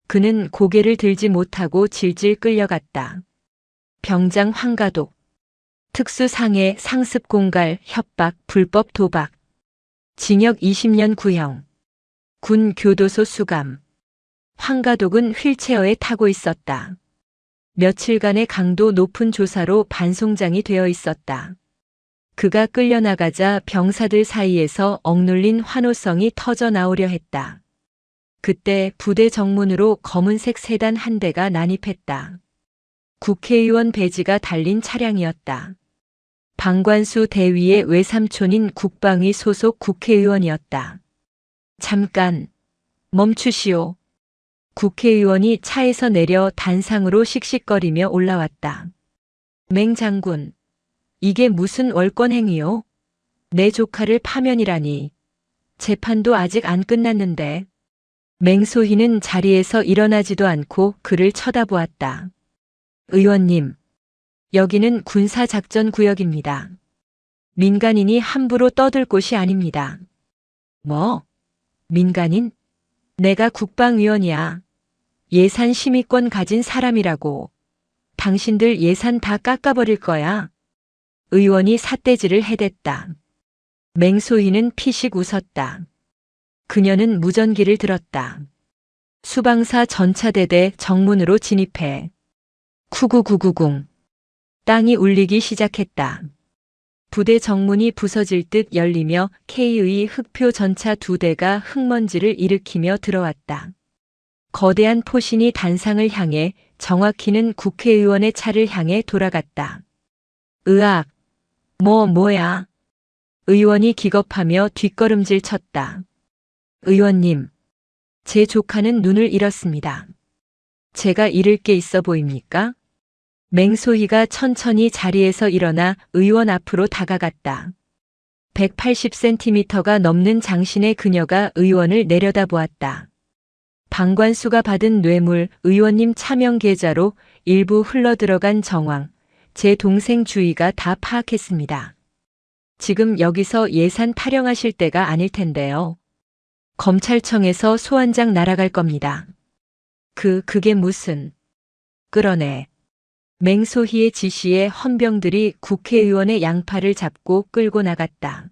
그는 고개를 들지 못하고 질질 끌려갔다. 병장 황가독, 특수상해 상습 공갈, 협박, 불법 도박, 징역 20년 구형, 군 교도소 수감. 황가독은 휠체어에 타고 있었다. 며칠간의 강도 높은 조사로 반송장이 되어 있었다. 그가 끌려나가자 병사들 사이에서 억눌린 환호성이 터져 나오려 했다. 그때 부대 정문으로 검은색 세단 한 대가 난입했다. 국회의원 배지가 달린 차량이었다. 방관수 대위의 외삼촌인 국방위 소속 국회의원이었다. 잠깐, 멈추시오. 국회의원이 차에서 내려 단상으로 씩씩거리며 올라왔다. 맹 장군, 이게 무슨 월권행위요? 내 조카를 파면이라니. 재판도 아직 안 끝났는데. 맹소희는 자리에서 일어나지도 않고 그를 쳐다보았다. 의원님, 여기는 군사작전 구역입니다. 민간인이 함부로 떠들 곳이 아닙니다. 뭐? 민간인? 내가 국방위원이야. 예산 심의권 가진 사람이라고. 당신들 예산 다 깎아버릴 거야. 의원이 삿대질을 해댔다. 맹소희는 피식 웃었다. 그녀는 무전기를 들었다. 수방사 전차대대 정문으로 진입해. 쿠구구구궁. 땅이 울리기 시작했다. 부대 정문이 부서질 듯 열리며 K의 흑표 전차 2대가 흙먼지를 일으키며 들어왔다. 거대한 포신이 단상을 향해, 정확히는 국회의원의 차를 향해 돌아갔다. 으악! 뭐야? 의원이 기겁하며 뒷걸음질 쳤다. 의원님, 제 조카는 눈을 잃었습니다. 제가 잃을 게 있어 보입니까? 맹소희가 천천히 자리에서 일어나 의원 앞으로 다가갔다. 180cm가 넘는 장신의 그녀가 의원을 내려다보았다. 방관수가 받은 뇌물, 의원님 차명 계좌로 일부 흘러들어간 정황, 제 동생 주희가 다 파악했습니다. 지금 여기서 예산 타령하실 때가 아닐 텐데요. 검찰청에서 소환장 날아갈 겁니다. 그게 무슨... 끌어내. 맹소희의 지시에 헌병들이 국회의원의 양팔을 잡고 끌고 나갔다.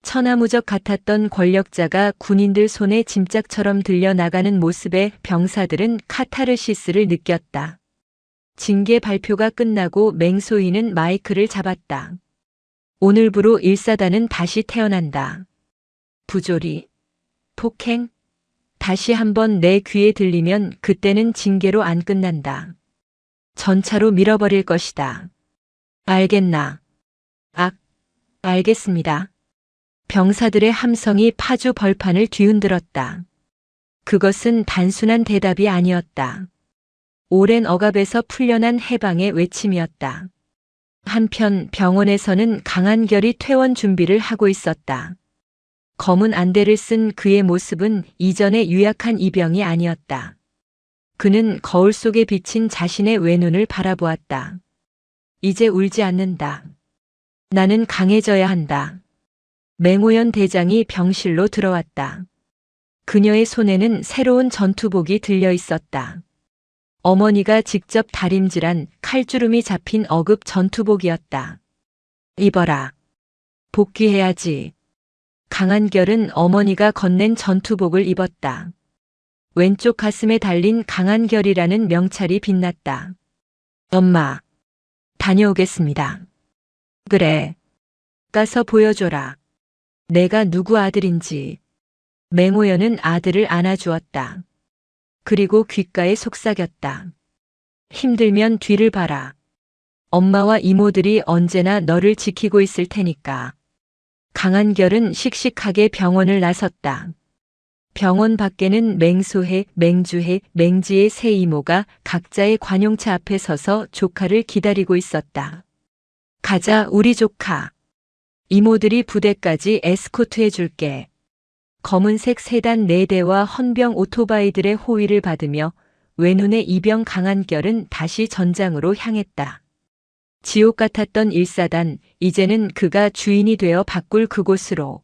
천하무적 같았던 권력자가 군인들 손에 짐짝처럼 들려 나가는 모습에 병사들은 카타르시스를 느꼈다. 징계 발표가 끝나고 맹소희는 마이크를 잡았다. 오늘부로 1사단은 다시 태어난다. 부조리, 폭행, 다시 한번 내 귀에 들리면 그때는 징계로 안 끝난다. 전차로 밀어버릴 것이다. 알겠나? 알겠습니다. 병사들의 함성이 파주 벌판을 뒤흔들었다. 그것은 단순한 대답이 아니었다. 오랜 억압에서 풀려난 해방의 외침이었다. 한편 병원에서는 강한결이 퇴원 준비를 하고 있었다. 검은 안대를 쓴 그의 모습은 이전의 유약한 이병이 아니었다. 그는 거울 속에 비친 자신의 외눈을 바라보았다. 이제 울지 않는다. 나는 강해져야 한다. 맹호연 대장이 병실로 들어왔다. 그녀의 손에는 새로운 전투복이 들려 있었다. 어머니가 직접 다림질한 칼주름이 잡힌 어급 전투복이었다. 입어라. 복귀해야지. 강한결은 어머니가 건넨 전투복을 입었다. 왼쪽 가슴에 달린 강한결이라는 명찰이 빛났다. 엄마, 다녀오겠습니다. 그래. 가서 보여줘라. 내가 누구 아들인지. 맹호연은 아들을 안아주었다. 그리고 귓가에 속삭였다. 힘들면 뒤를 봐라. 엄마와 이모들이 언제나 너를 지키고 있을 테니까. 강한결은 씩씩하게 병원을 나섰다. 병원 밖에는 맹소혜, 맹주혜, 맹지의 세 이모가 각자의 관용차 앞에 서서 조카를 기다리고 있었다. 가자, 우리 조카. 이모들이 부대까지 에스코트해 줄게. 검은색 세단 4대와 헌병 오토바이들의 호위를 받으며 외눈의 이병 강한결은 다시 전장으로 향했다. 지옥 같았던 1사단, 이제는 그가 주인이 되어 바꿀 그곳으로.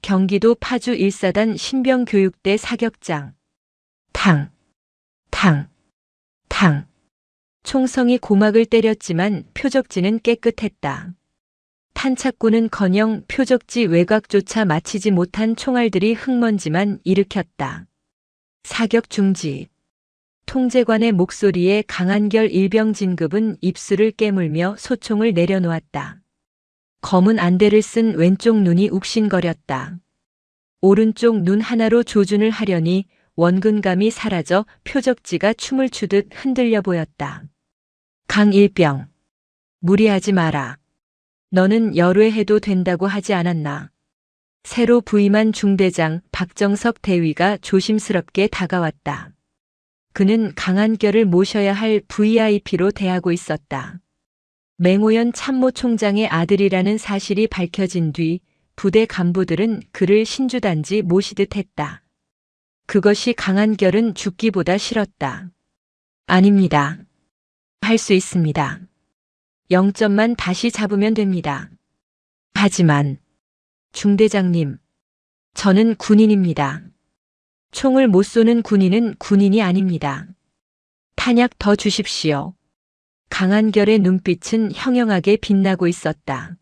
경기도 파주 1사단 신병교육대 사격장. 탕, 탕, 탕. 총성이 고막을 때렸지만 표적지는 깨끗했다. 탄착구는커녕 표적지 외곽조차 마치지 못한 총알들이 흙먼지만 일으켰다. 사격 중지. 통제관의 목소리에 강한결 일병 진급은 입술을 깨물며 소총을 내려놓았다. 검은 안대를 쓴 왼쪽 눈이 욱신거렸다. 오른쪽 눈 하나로 조준을 하려니 원근감이 사라져 표적지가 춤을 추듯 흔들려 보였다. 강일병. 무리하지 마라. 너는 열외해도 된다고 하지 않았나. 새로 부임한 중대장 박정석 대위가 조심스럽게 다가왔다. 그는 강한결을 모셔야 할 VIP로 대하고 있었다. 맹오연 참모총장의 아들이라는 사실이 밝혀진 뒤 부대 간부들은 그를 신주단지 모시듯 했다. 그것이 강한결은 죽기보다 싫었다. 아닙니다. 할 수 있습니다. 0점만 다시 잡으면 됩니다. 하지만 중대장님, 저는 군인입니다. 총을 못 쏘는 군인은 군인이 아닙니다. 탄약 더 주십시오. 강한결의 눈빛은 형형하게 빛나고 있었다.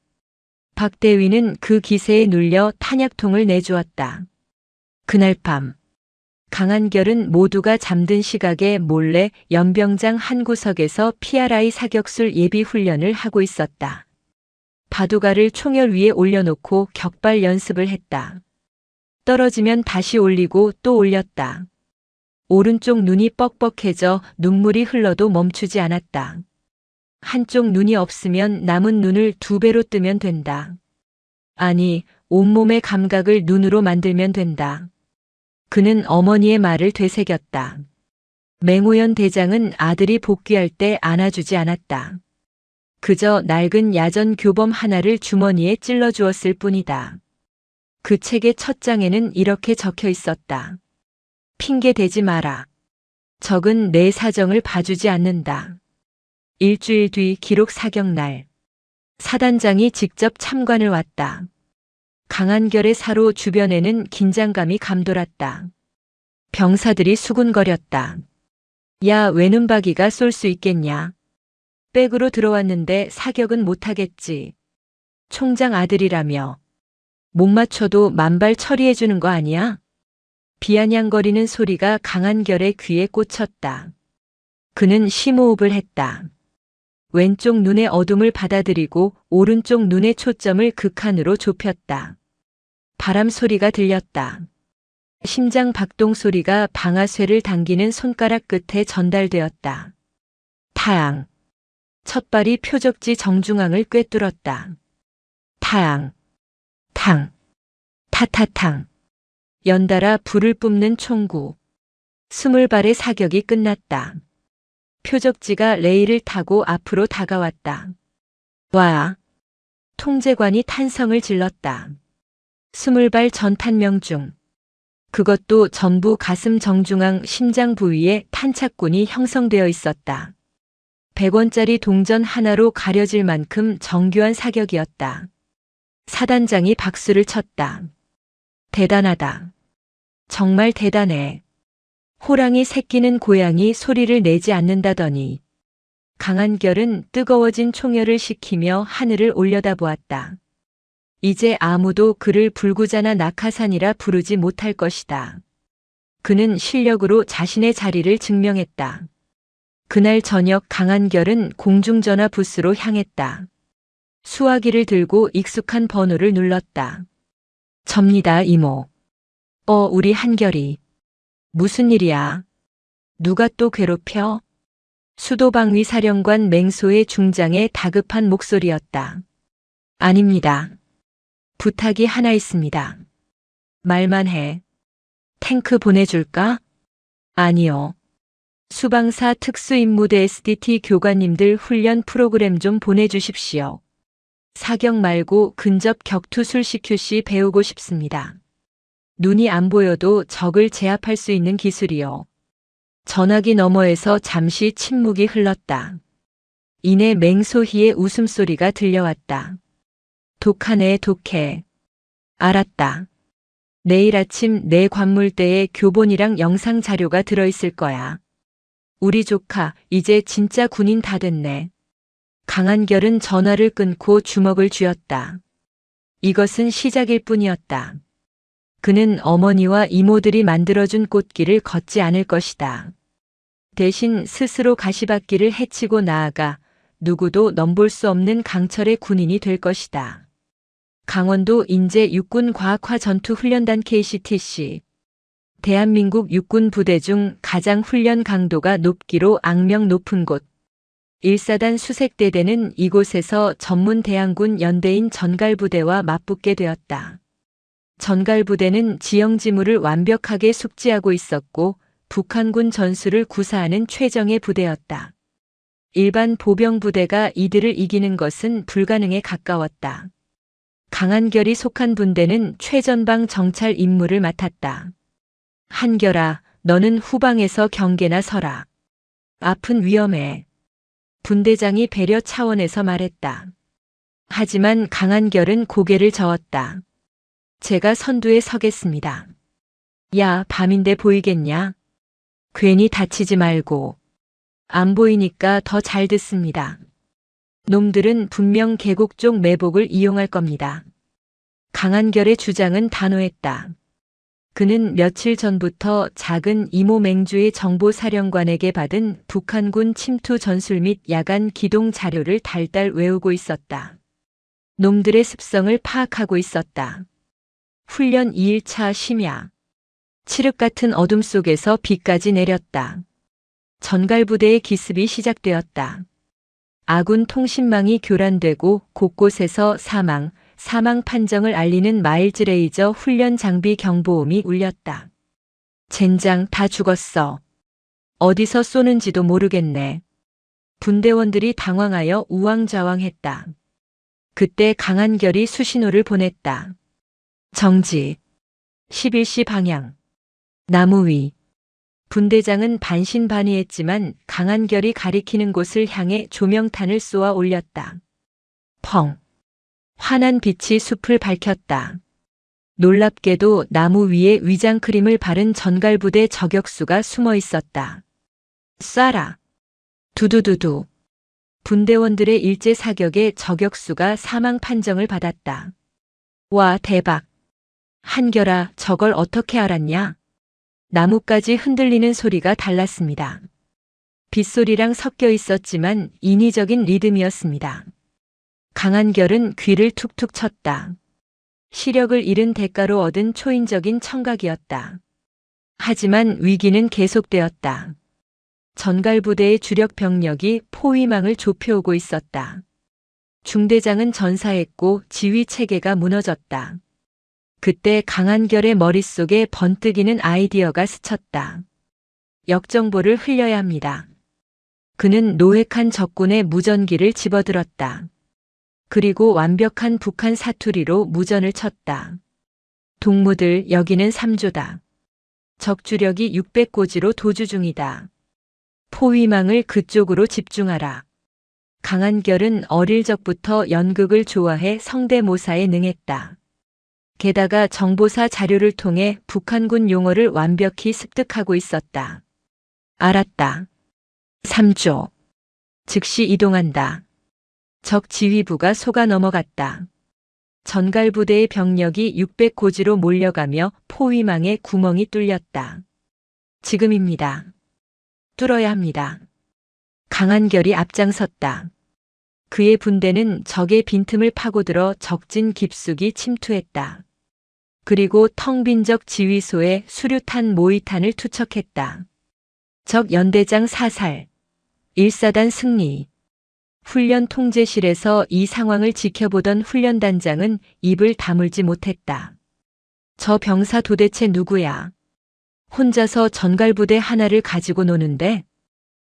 박대위는 그 기세에 눌려 탄약통을 내주었다. 그날 밤 강한결은 모두가 잠든 시각에 몰래 연병장 한 구석에서 PRI 사격술 예비 훈련을 하고 있었다. 바둑알을 총열 위에 올려놓고 격발 연습을 했다. 떨어지면 다시 올리고 또 올렸다. 오른쪽 눈이 뻑뻑해져 눈물이 흘러도 멈추지 않았다. 한쪽 눈이 없으면 남은 눈을 2배로 뜨면 된다. 아니, 온몸의 감각을 눈으로 만들면 된다. 그는 어머니의 말을 되새겼다. 맹오연 대장은 아들이 복귀할 때 안아주지 않았다. 그저 낡은 야전 교범 하나를 주머니에 찔러주었을 뿐이다. 그 책의 첫 장에는 이렇게 적혀 있었다. 핑계 대지 마라. 적은 내 사정을 봐주지 않는다. 일주일 뒤 기록 사격날. 사단장이 직접 참관을 왔다. 강한결의 사로 주변에는 긴장감이 감돌았다. 병사들이 수군거렸다. 야, 외눈박이가 쏠 수 있겠냐? 백으로 들어왔는데 사격은 못하겠지. 총장 아들이라며. 못 맞춰도 만발 처리해주는 거 아니야? 비아냥거리는 소리가 강한결의 귀에 꽂혔다. 그는 심호흡을 했다. 왼쪽 눈의 어둠을 받아들이고 오른쪽 눈의 초점을 극한으로 좁혔다. 바람 소리가 들렸다. 심장 박동 소리가 방아쇠를 당기는 손가락 끝에 전달되었다. 타앙. 첫발이 표적지 정중앙을 꿰뚫었다. 타앙. 탕. 타타탕. 연달아 불을 뿜는 총구. 20발의 사격이 끝났다. 표적지가 레일을 타고 앞으로 다가왔다. 와! 통제관이 탄성을 질렀다. 20발 전탄명 중 그것도 전부 가슴 정중앙 심장 부위에 탄착군이 형성되어 있었다. 100원짜리 동전 하나로 가려질 만큼 정교한 사격이었다. 사단장이 박수를 쳤다. 대단하다. 정말 대단해. 호랑이 새끼는 고양이 소리를 내지 않는다더니. 강한결은 뜨거워진 총열을 식히며 하늘을 올려다보았다. 이제 아무도 그를 불구자나 낙하산이라 부르지 못할 것이다. 그는 실력으로 자신의 자리를 증명했다. 그날 저녁 강한결은 공중전화 부스로 향했다. 수화기를 들고 익숙한 번호를 눌렀다. 접니다, 이모. 우리 한결이. 무슨 일이야? 누가 또 괴롭혀? 수도방위 사령관 맹소의 중장의 다급한 목소리였다. 아닙니다. 부탁이 하나 있습니다. 말만 해. 탱크 보내줄까? 아니요. 수방사 특수임무대 SDT 교관님들 훈련 프로그램 좀 보내주십시오. 사격 말고 근접 격투술 CQC 배우고 싶습니다. 눈이 안 보여도 적을 제압할 수 있는 기술이요. 전화기 너머에서 잠시 침묵이 흘렀다. 이내 맹소희의 웃음소리가 들려왔다. 독하네, 독해. 알았다. 내일 아침 내 관물대에 교본이랑 영상 자료가 들어있을 거야. 우리 조카 이제 진짜 군인 다 됐네. 강한결은 전화를 끊고 주먹을 쥐었다. 이것은 시작일 뿐이었다. 그는 어머니와 이모들이 만들어준 꽃길을 걷지 않을 것이다. 대신 스스로 가시밭길을 헤치고 나아가 누구도 넘볼 수 없는 강철의 군인이 될 것이다. 강원도 인제 육군과학화 전투훈련단 KCTC. 대한민국 육군 부대 중 가장 훈련 강도가 높기로 악명 높은 곳. 1사단 수색대대는 이곳에서 전문 대항군 연대인 전갈부대와 맞붙게 되었다. 전갈부대는 지형지물을 완벽하게 숙지하고 있었고 북한군 전술을 구사하는 최정예 부대였다. 일반 보병 부대가 이들을 이기는 것은 불가능에 가까웠다. 강한결이 속한 분대는 최전방 정찰 임무를 맡았다. 한결아, 너는 후방에서 경계나 서라. 앞은 위험해. 분대장이 배려 차원에서 말했다. 하지만 강한결은 고개를 저었다. 제가 선두에 서겠습니다. 야, 밤인데 보이겠냐? 괜히 다치지 말고. 안 보이니까 더 잘 듣습니다. 놈들은 분명 계곡 쪽 매복을 이용할 겁니다. 강한결의 주장은 단호했다. 그는 며칠 전부터 작은 이모 맹주의 정보사령관에게 받은 북한군 침투 전술 및 야간 기동 자료를 달달 외우고 있었다. 놈들의 습성을 파악하고 있었다. 훈련 2일차 심야. 칠흑 같은 어둠 속에서 비까지 내렸다. 전갈부대의 기습이 시작되었다. 아군 통신망이 교란되고 곳곳에서 사망 판정을 알리는 마일즈 레이저 훈련 장비 경보음이 울렸다. 젠장, 다 죽었어. 어디서 쏘는지도 모르겠네. 분대원들이 당황하여 우왕좌왕했다. 그때 강한결이 수신호를 보냈다. 정지. 11시 방향. 나무 위. 분대장은 반신반의했지만 강한결이 가리키는 곳을 향해 조명탄을 쏘아 올렸다. 펑. 환한 빛이 숲을 밝혔다. 놀랍게도 나무 위에 위장크림을 바른 전갈부대 저격수가 숨어 있었다. 쏴라. 두두두두. 분대원들의 일제 사격에 저격수가 사망 판정을 받았다. 와, 대박. 한결아, 저걸 어떻게 알았냐? 나무까지 흔들리는 소리가 달랐습니다. 빗소리랑 섞여 있었지만 인위적인 리듬이었습니다. 강한결은 귀를 툭툭 쳤다. 시력을 잃은 대가로 얻은 초인적인 청각이었다. 하지만 위기는 계속되었다. 전갈부대의 주력 병력이 포위망을 좁혀오고 있었다. 중대장은 전사했고 지휘 체계가 무너졌다. 그때 강한결의 머릿속에 번뜩이는 아이디어가 스쳤다. 역정보를 흘려야 합니다. 그는 노획한 적군의 무전기를 집어들었다. 그리고 완벽한 북한 사투리로 무전을 쳤다. 동무들, 여기는 3조다. 적주력이 600고지로 도주 중이다. 포위망을 그쪽으로 집중하라. 강한결은 어릴 적부터 연극을 좋아해 성대모사에 능했다. 게다가 정보사 자료를 통해 북한군 용어를 완벽히 습득하고 있었다. 알았다. 3조. 즉시 이동한다. 적 지휘부가 속아 넘어갔다. 전갈부대의 병력이 600고지로 몰려가며 포위망에 구멍이 뚫렸다. 지금입니다. 뚫어야 합니다. 강한결이 앞장섰다. 그의 분대는 적의 빈틈을 파고들어 적진 깊숙이 침투했다. 그리고 텅 빈 적 지휘소에 수류탄 모의탄을 투척했다. 적 연대장 사살. 1사단 승리. 훈련 통제실에서 이 상황을 지켜보던 훈련단장은 입을 다물지 못했다. 저 병사 도대체 누구야? 혼자서 전갈부대 하나를 가지고 노는데?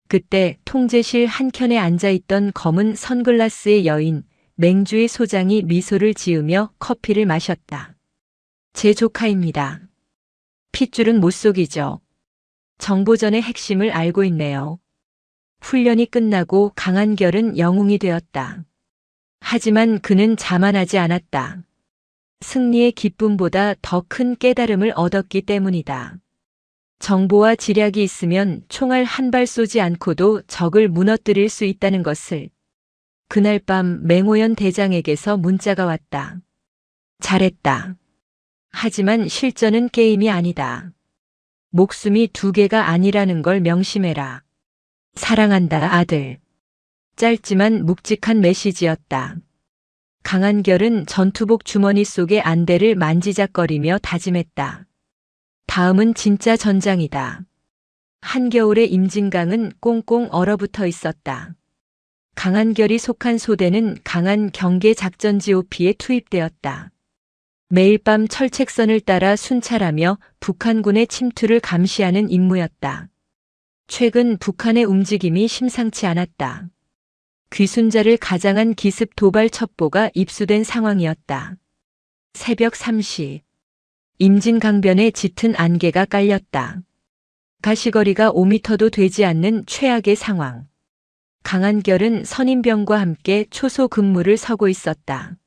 그때 통제실 한켠에 앉아있던 검은 선글라스의 여인, 맹주의 소장이 미소를 지으며 커피를 마셨다. 제 조카입니다. 핏줄은 못 속이죠. 정보전의 핵심을 알고 있네요. 훈련이 끝나고 강한결은 영웅이 되었다. 하지만 그는 자만하지 않았다. 승리의 기쁨보다 더 큰 깨달음을 얻었기 때문이다. 정보와 지략이 있으면 총알 한 발 쏘지 않고도 적을 무너뜨릴 수 있다는 것을. 그날 밤 맹호연 대장에게서 문자가 왔다. 잘했다. 하지만 실전은 게임이 아니다. 목숨이 2개가 아니라는 걸 명심해라. 사랑한다, 아들. 짧지만 묵직한 메시지였다. 강한결은 전투복 주머니 속의 안대를 만지작거리며 다짐했다. 다음은 진짜 전장이다. 한겨울의 임진강은 꽁꽁 얼어붙어 있었다. 강한결이 속한 소대는 강한 경계 작전 GOP에 투입되었다. 매일 밤 철책선을 따라 순찰하며 북한군의 침투를 감시하는 임무였다. 최근 북한의 움직임이 심상치 않았다. 귀순자를 가장한 기습 도발 첩보가 입수된 상황이었다. 새벽 3시. 임진강변에 짙은 안개가 깔렸다. 가시거리가 5m도 되지 않는 최악의 상황. 강한결은 선임병과 함께 초소 근무를 서고 있었다.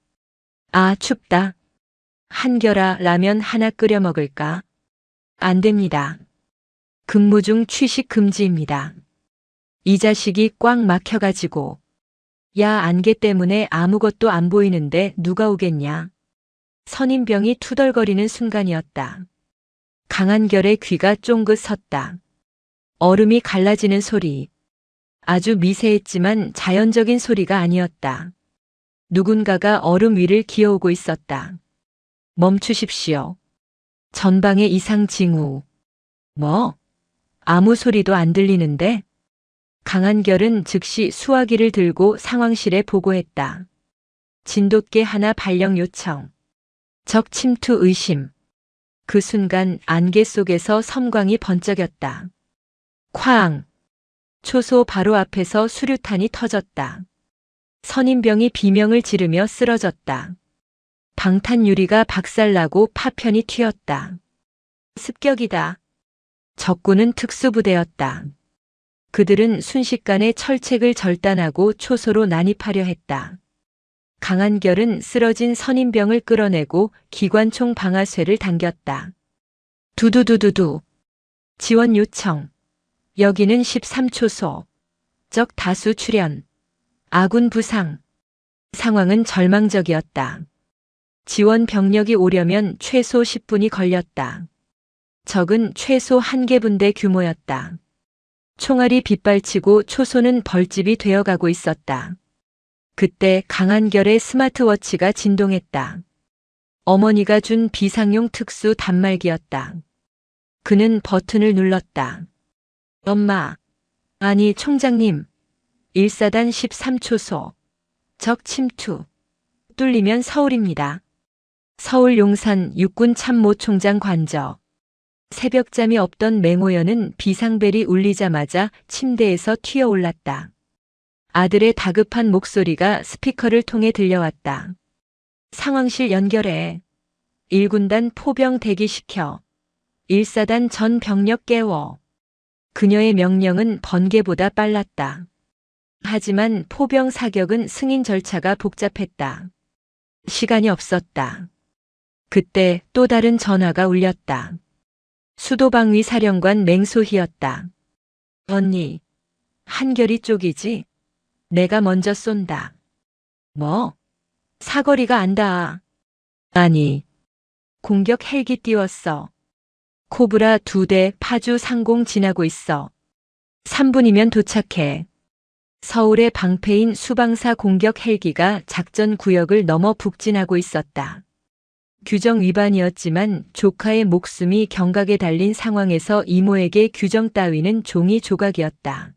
아, 춥다. 한결아, 라면 하나 끓여 먹을까? 안 됩니다. 근무 중 취식 금지입니다. 이 자식이 꽉 막혀가지고. 야, 안개 때문에 아무것도 안 보이는데 누가 오겠냐? 선임병이 투덜거리는 순간이었다. 강한결의 귀가 쫑긋 섰다. 얼음이 갈라지는 소리. 아주 미세했지만 자연적인 소리가 아니었다. 누군가가 얼음 위를 기어오고 있었다. 멈추십시오. 전방의 이상 징후. 뭐? 아무 소리도 안 들리는데? 강한결은 즉시 수화기를 들고 상황실에 보고했다. 진돗개 하나 발령 요청. 적 침투 의심. 그 순간 안개 속에서 섬광이 번쩍였다. 쾅! 초소 바로 앞에서 수류탄이 터졌다. 선임병이 비명을 지르며 쓰러졌다. 방탄유리가 박살나고 파편이 튀었다. 습격이다. 적군은 특수부대였다. 그들은 순식간에 철책을 절단하고 초소로 난입하려 했다. 강한결은 쓰러진 선임병을 끌어내고 기관총 방아쇠를 당겼다. 두두두두두. 지원 요청. 여기는 13초소. 적 다수 출현. 아군 부상. 상황은 절망적이었다. 지원 병력이 오려면 최소 10분이 걸렸다. 적은 최소 1개 분대 규모였다. 총알이 빗발치고 초소는 벌집이 되어가고 있었다. 그때 강한결의 스마트워치가 진동했다. 어머니가 준 비상용 특수 단말기였다. 그는 버튼을 눌렀다. 엄마. 아니, 총장님. 1사단 13초소. 적 침투. 뚫리면 서울입니다. 서울 용산 육군 참모총장 관저. 새벽잠이 없던 맹호연은 비상벨이 울리자마자 침대에서 튀어올랐다. 아들의 다급한 목소리가 스피커를 통해 들려왔다. 상황실 연결해. 1군단 포병 대기시켜. 1사단 전 병력 깨워. 그녀의 명령은 번개보다 빨랐다. 하지만 포병 사격은 승인 절차가 복잡했다. 시간이 없었다. 그때 또 다른 전화가 울렸다. 수도방위 사령관 맹소희였다. 언니, 한결이 쪽이지? 내가 먼저 쏜다. 뭐? 사거리가 안 닿아. 아니, 공격 헬기 띄웠어. 코브라 2대 파주 상공 지나고 있어. 3분이면 도착해. 서울의 방패인 수방사 공격 헬기가 작전 구역을 넘어 북진하고 있었다. 규정 위반이었지만 조카의 목숨이 경각에 달린 상황에서 이모에게 규정 따위는 종이 조각이었다.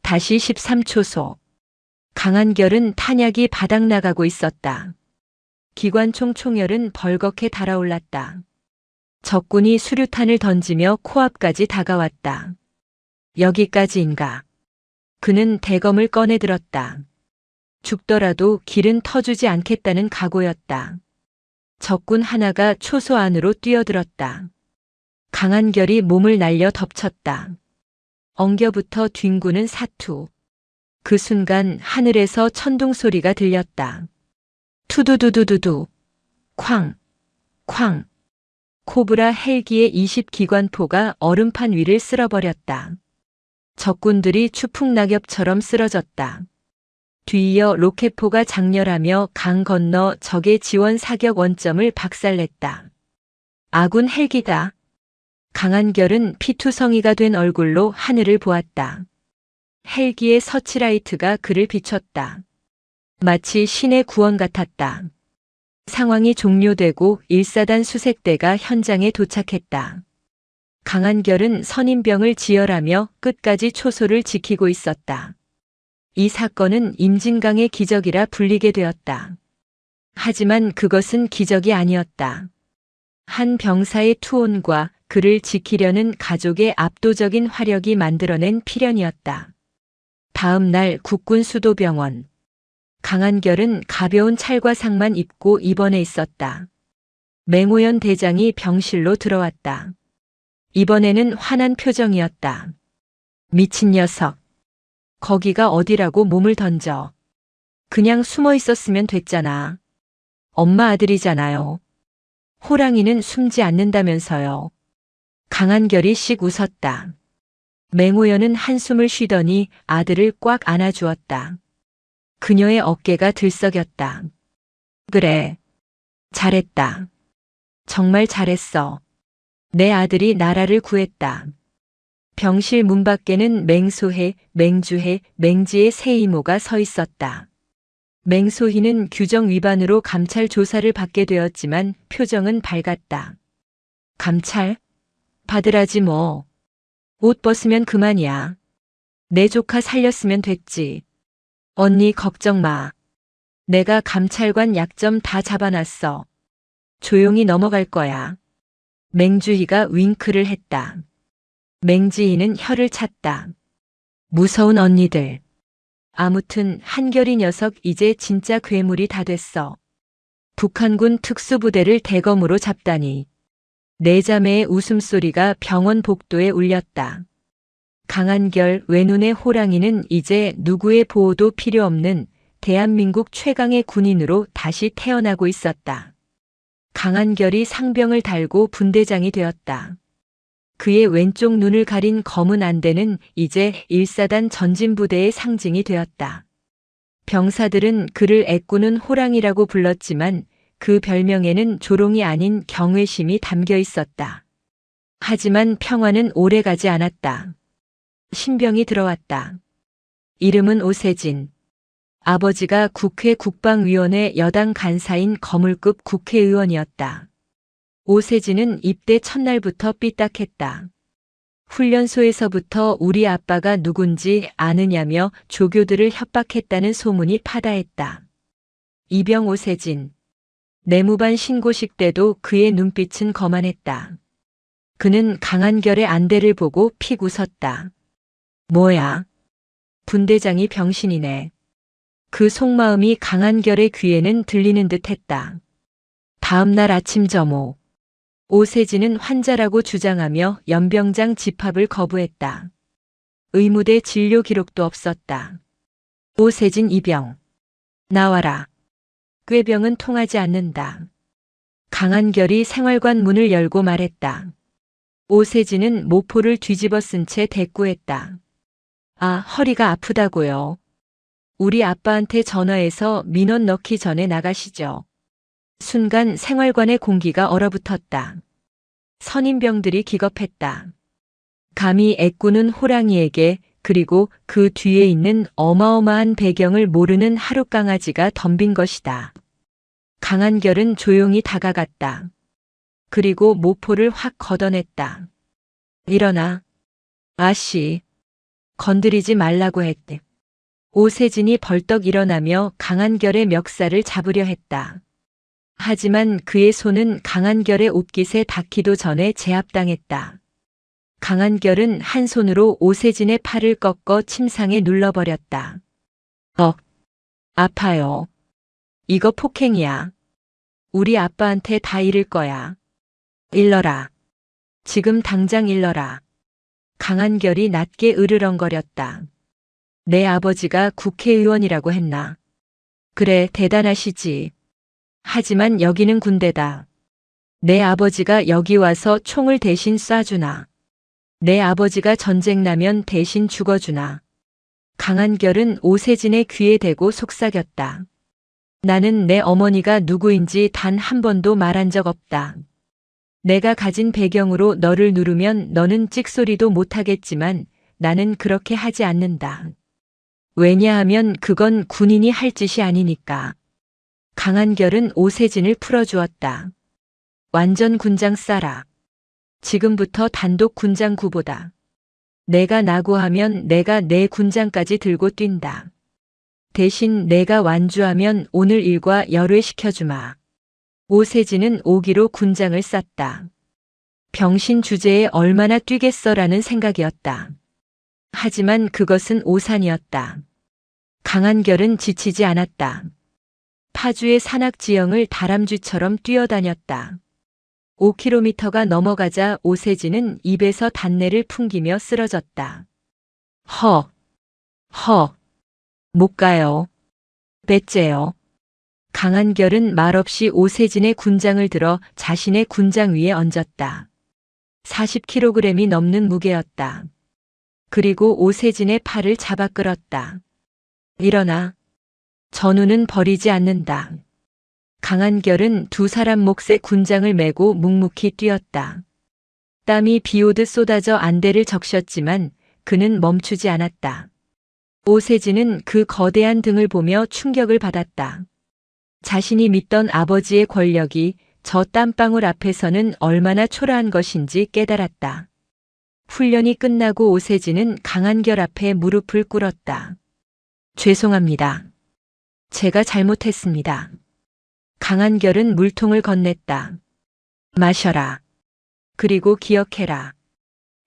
다시 13초소. 강한결은 탄약이 바닥나가고 있었다. 기관총 총열은 벌겋게 달아올랐다. 적군이 수류탄을 던지며 코앞까지 다가왔다. 여기까지인가. 그는 대검을 꺼내 들었다. 죽더라도 길은 터주지 않겠다는 각오였다. 적군 하나가 초소 안으로 뛰어들었다. 강한결이 몸을 날려 덮쳤다. 엉겨붙어 뒹구는 사투. 그 순간 하늘에서 천둥 소리가 들렸다. 투두두두두두. 쾅. 쾅. 코브라 헬기의 20기관포가 얼음판 위를 쓸어버렸다. 적군들이 추풍낙엽처럼 쓰러졌다. 뒤이어 로켓포가 장렬하며 강 건너 적의 지원 사격 원점을 박살냈다. 아군 헬기다. 강한결은 피투성이가 된 얼굴로 하늘을 보았다. 헬기의 서치라이트가 그를 비췄다. 마치 신의 구원 같았다. 상황이 종료되고 1사단 수색대가 현장에 도착했다. 강한결은 선임병을 지혈하며 끝까지 초소를 지키고 있었다. 이 사건은 임진강의 기적이라 불리게 되었다. 하지만 그것은 기적이 아니었다. 한 병사의 투혼과 그를 지키려는 가족의 압도적인 화력이 만들어낸 필연이었다. 다음 날 국군 수도병원. 강한결은 가벼운 찰과상만 입고 입원해 있었다. 맹호연 대장이 병실로 들어왔다. 이번에는 화난 표정이었다. 미친 녀석. 거기가 어디라고 몸을 던져. 그냥 숨어 있었으면 됐잖아. 엄마 아들이잖아요. 호랑이는 숨지 않는다면서요. 강한결이 씩 웃었다. 맹호연은 한숨을 쉬더니 아들을 꽉 안아주었다. 그녀의 어깨가 들썩였다. 그래. 잘했다. 정말 잘했어. 내 아들이 나라를 구했다. 병실 문 밖에는 맹소혜, 맹주혜, 맹지의 세 이모가 서 있었다. 맹소희는 규정 위반으로 감찰 조사를 받게 되었지만 표정은 밝았다. 감찰? 받으라지 뭐. 옷 벗으면 그만이야. 내 조카 살렸으면 됐지. 언니 걱정 마. 내가 감찰관 약점 다 잡아놨어. 조용히 넘어갈 거야. 맹주희가 윙크를 했다. 맹지희는 혀를 찼다. 무서운 언니들. 아무튼 한결이 녀석 이제 진짜 괴물이 다 됐어. 북한군 특수부대를 대검으로 잡다니. 내 자매의 웃음소리가 병원 복도에 울렸다. 강한결 외눈의 호랑이는 이제 누구의 보호도 필요 없는 대한민국 최강의 군인으로 다시 태어나고 있었다. 강한결이 상병을 달고 분대장이 되었다. 그의 왼쪽 눈을 가린 검은 안대는 이제 1사단 전진부대의 상징이 되었다. 병사들은 그를 애꾸는 호랑이라고 불렀지만 그 별명에는 조롱이 아닌 경외심이 담겨 있었다. 하지만 평화는 오래가지 않았다. 신병이 들어왔다. 이름은 오세진. 아버지가 국회 국방위원회 여당 간사인 거물급 국회의원이었다. 오세진은 입대 첫날부터 삐딱했다. 훈련소에서부터 우리 아빠가 누군지 아느냐며 조교들을 협박했다는 소문이 파다했다. 이병 오세진. 내무반 신고식 때도 그의 눈빛은 거만했다. 그는 강한결의 안대를 보고 픽 웃었다. 뭐야? 분대장이 병신이네. 그 속마음이 강한결의 귀에는 들리는 듯 했다. 다음 날 아침 점호. 오세진은 환자라고 주장하며 연병장 집합을 거부했다. 의무대 진료 기록도 없었다. 오세진 이병. 나와라. 꾀병은 통하지 않는다. 강한결이 생활관 문을 열고 말했다. 오세진은 모포를 뒤집어 쓴 채 대꾸했다. 아, 허리가 아프다고요. 우리 아빠한테 전화해서 민원 넣기 전에 나가시죠. 순간 생활관의 공기가 얼어붙었다. 선임병들이 기겁했다. 감히 애꾸는 호랑이에게 그리고 그 뒤에 있는 어마어마한 배경을 모르는 하룻강아지가 덤빈 것이다. 강한결은 조용히 다가갔다. 그리고 모포를 확 걷어냈다. 일어나. 아씨. 건드리지 말라고 했대. 오세진이 벌떡 일어나며 강한결의 멱살을 잡으려 했다. 하지만 그의 손은 강한결의 옷깃에 닿기도 전에 제압당했다. 강한결은 한 손으로 오세진의 팔을 꺾어 침상에 눌러버렸다. 아파요. 이거 폭행이야. 우리 아빠한테 다 이를 거야. 일러라. 지금 당장 일러라. 강한결이 낮게 으르렁거렸다. 내 아버지가 국회의원이라고 했나? 그래, 대단하시지. 하지만 여기는 군대다. 내 아버지가 여기 와서 총을 대신 쏴주나? 내 아버지가 전쟁 나면 대신 죽어주나? 강한결은 오세진의 귀에 대고 속삭였다. 나는 내 어머니가 누구인지 단 한 번도 말한 적 없다. 내가 가진 배경으로 너를 누르면 너는 찍소리도 못하겠지만 나는 그렇게 하지 않는다. 왜냐하면 그건 군인이 할 짓이 아니니까. 강한결은 오세진을 풀어주었다. 완전 군장 싸라. 지금부터 단독 군장 구보다. 내가 나고하면 내가 내 군장까지 들고 뛴다. 대신 내가 완주하면 오늘 일과 열외시켜주마. 오세진은 오기로 군장을 쌌다. 병신 주제에 얼마나 뛰겠어라는 생각이었다. 하지만 그것은 오산이었다. 강한결은 지치지 않았다. 파주의 산악지형을 다람쥐처럼 뛰어다녔다. 5km가 넘어가자 오세진은 입에서 단내를 풍기며 쓰러졌다. 못 가요. 뱃째요. 강한결은 말없이 오세진의 군장을 들어 자신의 군장 위에 얹었다. 40kg이 넘는 무게였다. 그리고 오세진의 팔을 잡아 끌었다. 일어나. 전우는 버리지 않는다. 강한결은 두 사람 몫의 군장을 메고 묵묵히 뛰었다. 땀이 비오듯 쏟아져 안대를 적셨지만 그는 멈추지 않았다. 오세진은 그 거대한 등을 보며 충격을 받았다. 자신이 믿던 아버지의 권력이 저 땀방울 앞에서는 얼마나 초라한 것인지 깨달았다. 훈련이 끝나고 오세진은 강한결 앞에 무릎을 꿇었다. 죄송합니다. 제가 잘못했습니다. 강한결은 물통을 건넸다. 마셔라. 그리고 기억해라.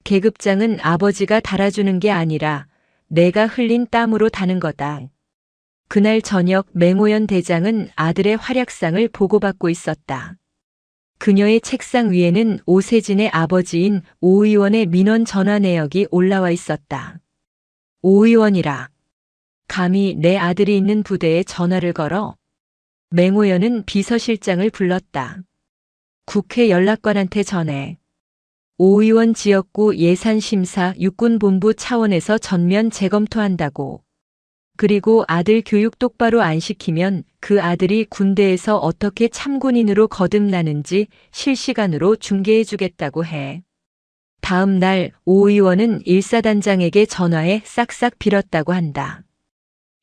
계급장은 아버지가 달아주는 게 아니라 내가 흘린 땀으로 다는 거다. 그날 저녁 맹호연 대장은 아들의 활약상을 보고받고 있었다. 그녀의 책상 위에는 오세진의 아버지인 오 의원의 민원 전화 내역이 올라와 있었다. 오 의원이라. 감히 내 아들이 있는 부대에 전화를 걸어. 맹호연은 비서실장을 불렀다. 국회 연락관한테 전해. 오 의원 지역구 예산심사 육군본부 차원에서 전면 재검토한다고. 그리고 아들 교육 똑바로 안 시키면 그 아들이 군대에서 어떻게 참군인으로 거듭나는지 실시간으로 중계해주겠다고 해. 다음 날 오 의원은 일사단장에게 전화해 싹싹 빌었다고 한다.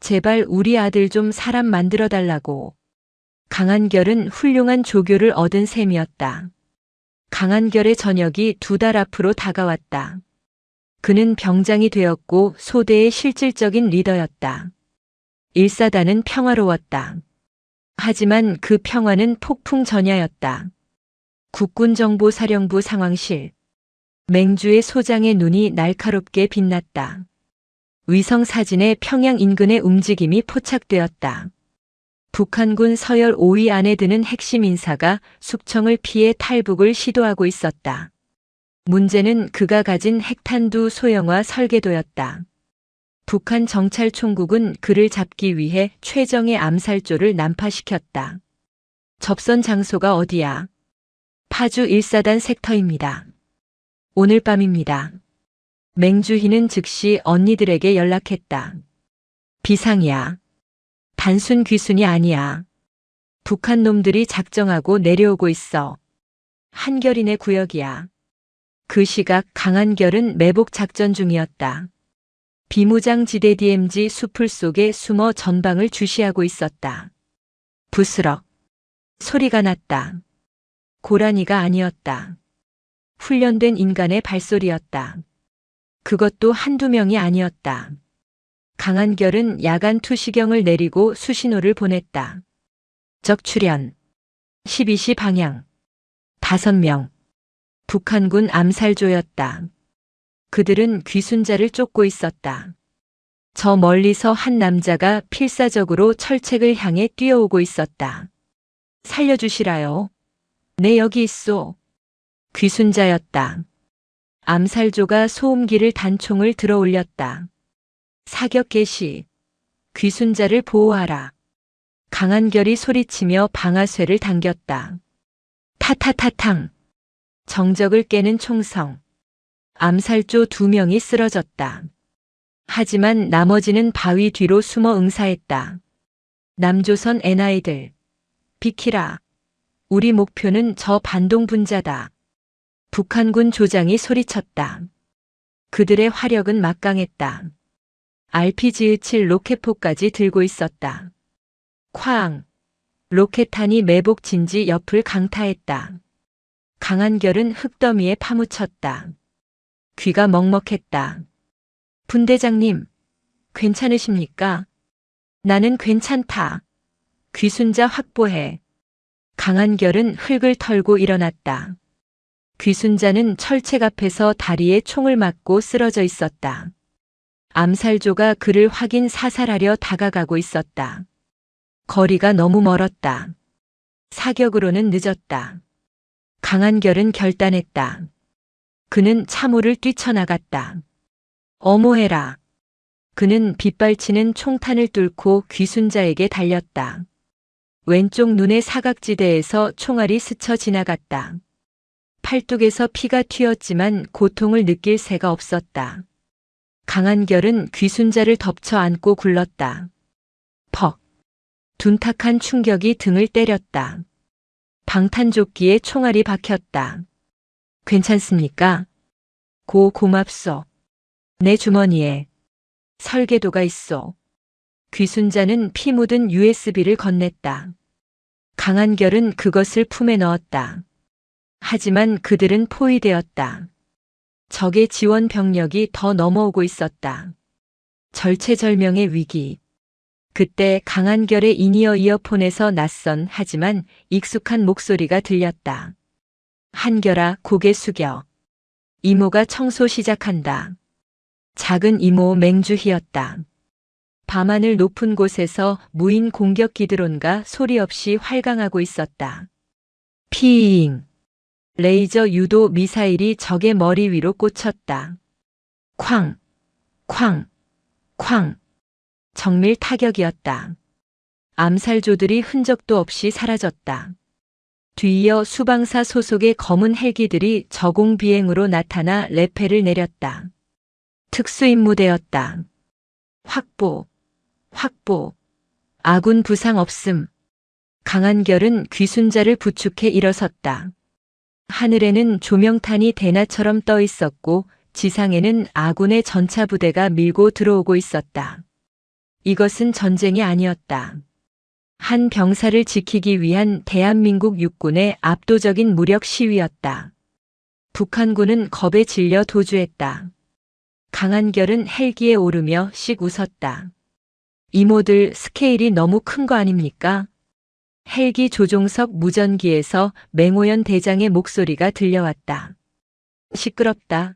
제발 우리 아들 좀 사람 만들어달라고. 강한결은 훌륭한 조교를 얻은 셈이었다. 강한결의 저녁이 2달 앞으로 다가왔다. 그는 병장이 되었고 소대의 실질적인 리더였다. 일사단은 평화로웠다. 하지만 그 평화는 폭풍 전야였다. 국군정보사령부 상황실. 맹주의 소장의 눈이 날카롭게 빛났다. 위성사진에 평양 인근의 움직임이 포착되었다. 북한군 서열 5위 안에 드는 핵심 인사가 숙청을 피해 탈북을 시도하고 있었다. 문제는 그가 가진 핵탄두 소형화 설계도였다. 북한 정찰총국은 그를 잡기 위해 최정의 암살조를 난파시켰다. 접선 장소가 어디야? 파주 1사단 섹터입니다. 오늘 밤입니다. 맹주희는 즉시 언니들에게 연락했다. 비상이야. 단순 귀순이 아니야. 북한 놈들이 작정하고 내려오고 있어. 한결인의 구역이야. 그 시각 강한결은 매복 작전 중이었다. 비무장지대 DMZ 수풀 속에 숨어 전방을 주시하고 있었다. 부스럭. 소리가 났다. 고라니가 아니었다. 훈련된 인간의 발소리였다. 그것도 한두 명이 아니었다. 강한결은 야간 투시경을 내리고 수신호를 보냈다. 적 출현. 12시 방향. 5명. 북한군 암살조였다. 그들은 귀순자를 쫓고 있었다. 저 멀리서 한 남자가 필사적으로 철책을 향해 뛰어오고 있었다. 살려주시라요. 네, 여기 있소. 귀순자였다. 암살조가 소음기를 단총을 들어 올렸다. 사격 개시. 귀순자를 보호하라. 강한결이 소리치며 방아쇠를 당겼다. 타타타탕. 정적을 깨는 총성. 암살조 2명이 쓰러졌다. 하지만 나머지는 바위 뒤로 숨어 응사했다. 남조선 NI들. 비키라. 우리 목표는 저 반동 분자다. 북한군 조장이 소리쳤다. 그들의 화력은 막강했다. RPG-17 로켓포까지 들고 있었다. 쾅! 로켓탄이 매복 진지 옆을 강타했다. 강한결은 흙더미에 파묻혔다. 귀가 먹먹했다. 분대장님, 괜찮으십니까? 나는 괜찮다. 귀순자 확보해. 강한결은 흙을 털고 일어났다. 귀순자는 철책 앞에서 다리에 총을 맞고 쓰러져 있었다. 암살조가 그를 확인 사살하려 다가가고 있었다. 거리가 너무 멀었다. 사격으로는 늦었다. 강한결은 결단했다. 그는 차모를 뛰쳐나갔다. 어모해라. 그는 빗발치는 총탄을 뚫고 귀순자에게 달렸다. 왼쪽 눈의 사각지대에서 총알이 스쳐 지나갔다. 팔뚝에서 피가 튀었지만 고통을 느낄 새가 없었다. 강한결은 귀순자를 덮쳐 안고 굴렀다. 퍽. 둔탁한 충격이 등을 때렸다. 방탄조끼에 총알이 박혔다. 괜찮습니까? 고맙소. 내 주머니에 설계도가 있소. 귀순자는 피 묻은 USB를 건넸다. 강한결은 그것을 품에 넣었다. 하지만 그들은 포위되었다. 적의 지원 병력이 더 넘어오고 있었다. 절체절명의 위기. 그때 강한결의 인이어 이어폰에서 낯선 하지만 익숙한 목소리가 들렸다. 한결아, 고개 숙여. 이모가 청소 시작한다. 작은 이모 맹주희였다. 밤하늘 높은 곳에서 무인 공격기 드론과 소리 없이 활강하고 있었다. 피잉. 레이저 유도 미사일이 적의 머리 위로 꽂혔다. 쾅, 쾅, 쾅. 정밀 타격이었다. 암살조들이 흔적도 없이 사라졌다. 뒤이어 수방사 소속의 검은 헬기들이 저공 비행으로 나타나 레페를 내렸다. 특수임무대였다. 확보, 확보. 아군 부상 없음. 강한결은 귀순자를 부축해 일어섰다. 하늘에는 조명탄이 대나처럼 떠 있었고 지상에는 아군의 전차 부대가 밀고 들어오고 있었다. 이것은 전쟁이 아니었다. 한 병사를 지키기 위한 대한민국 육군의 압도적인 무력 시위였다. 북한군은 겁에 질려 도주했다. 강한결은 헬기에 오르며 씩 웃었다. 이모들 스케일이 너무 큰 거 아닙니까? 헬기 조종석 무전기에서 맹호연 대장의 목소리가 들려왔다. 시끄럽다.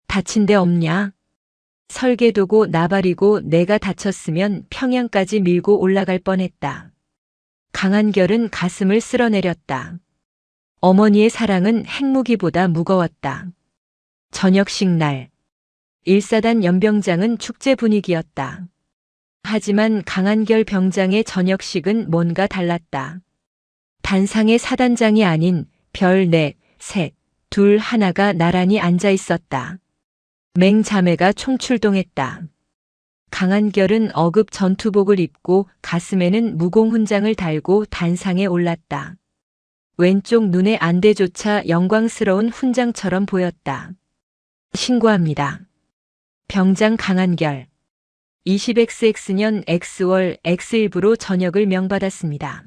다친 데 없냐? 설계도고 나발이고 내가 다쳤으면 평양까지 밀고 올라갈 뻔했다. 강한결은 가슴을 쓸어내렸다. 어머니의 사랑은 핵무기보다 무거웠다. 저녁식 날. 1사단 연병장은 축제 분위기였다. 하지만 강한결 병장의 저녁식은 뭔가 달랐다. 단상의 사단장이 아닌 별 4, 셋, 둘, 하나가 나란히 앉아 있었다. 맹자매가 총출동했다. 강한결은 어급 전투복을 입고 가슴에는 무공훈장을 달고 단상에 올랐다. 왼쪽 눈의 안대조차 영광스러운 훈장처럼 보였다. 신고합니다. 병장 강한결. 20XX년 X월 X1부로 전역을 명받았습니다.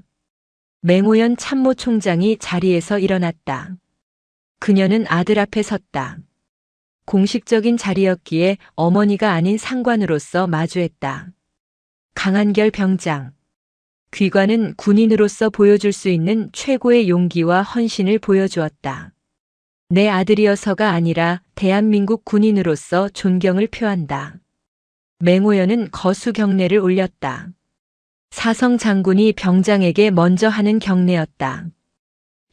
맹호연 참모총장이 자리에서 일어났다. 그녀는 아들 앞에 섰다. 공식적인 자리였기에 어머니가 아닌 상관으로서 마주했다. 강한결 병장. 귀관은 군인으로서 보여줄 수 있는 최고의 용기와 헌신을 보여주었다. 내 아들이어서가 아니라 대한민국 군인으로서 존경을 표한다. 맹호연은 거수 경례를 올렸다. 사성 장군이 병장에게 먼저 하는 경례였다.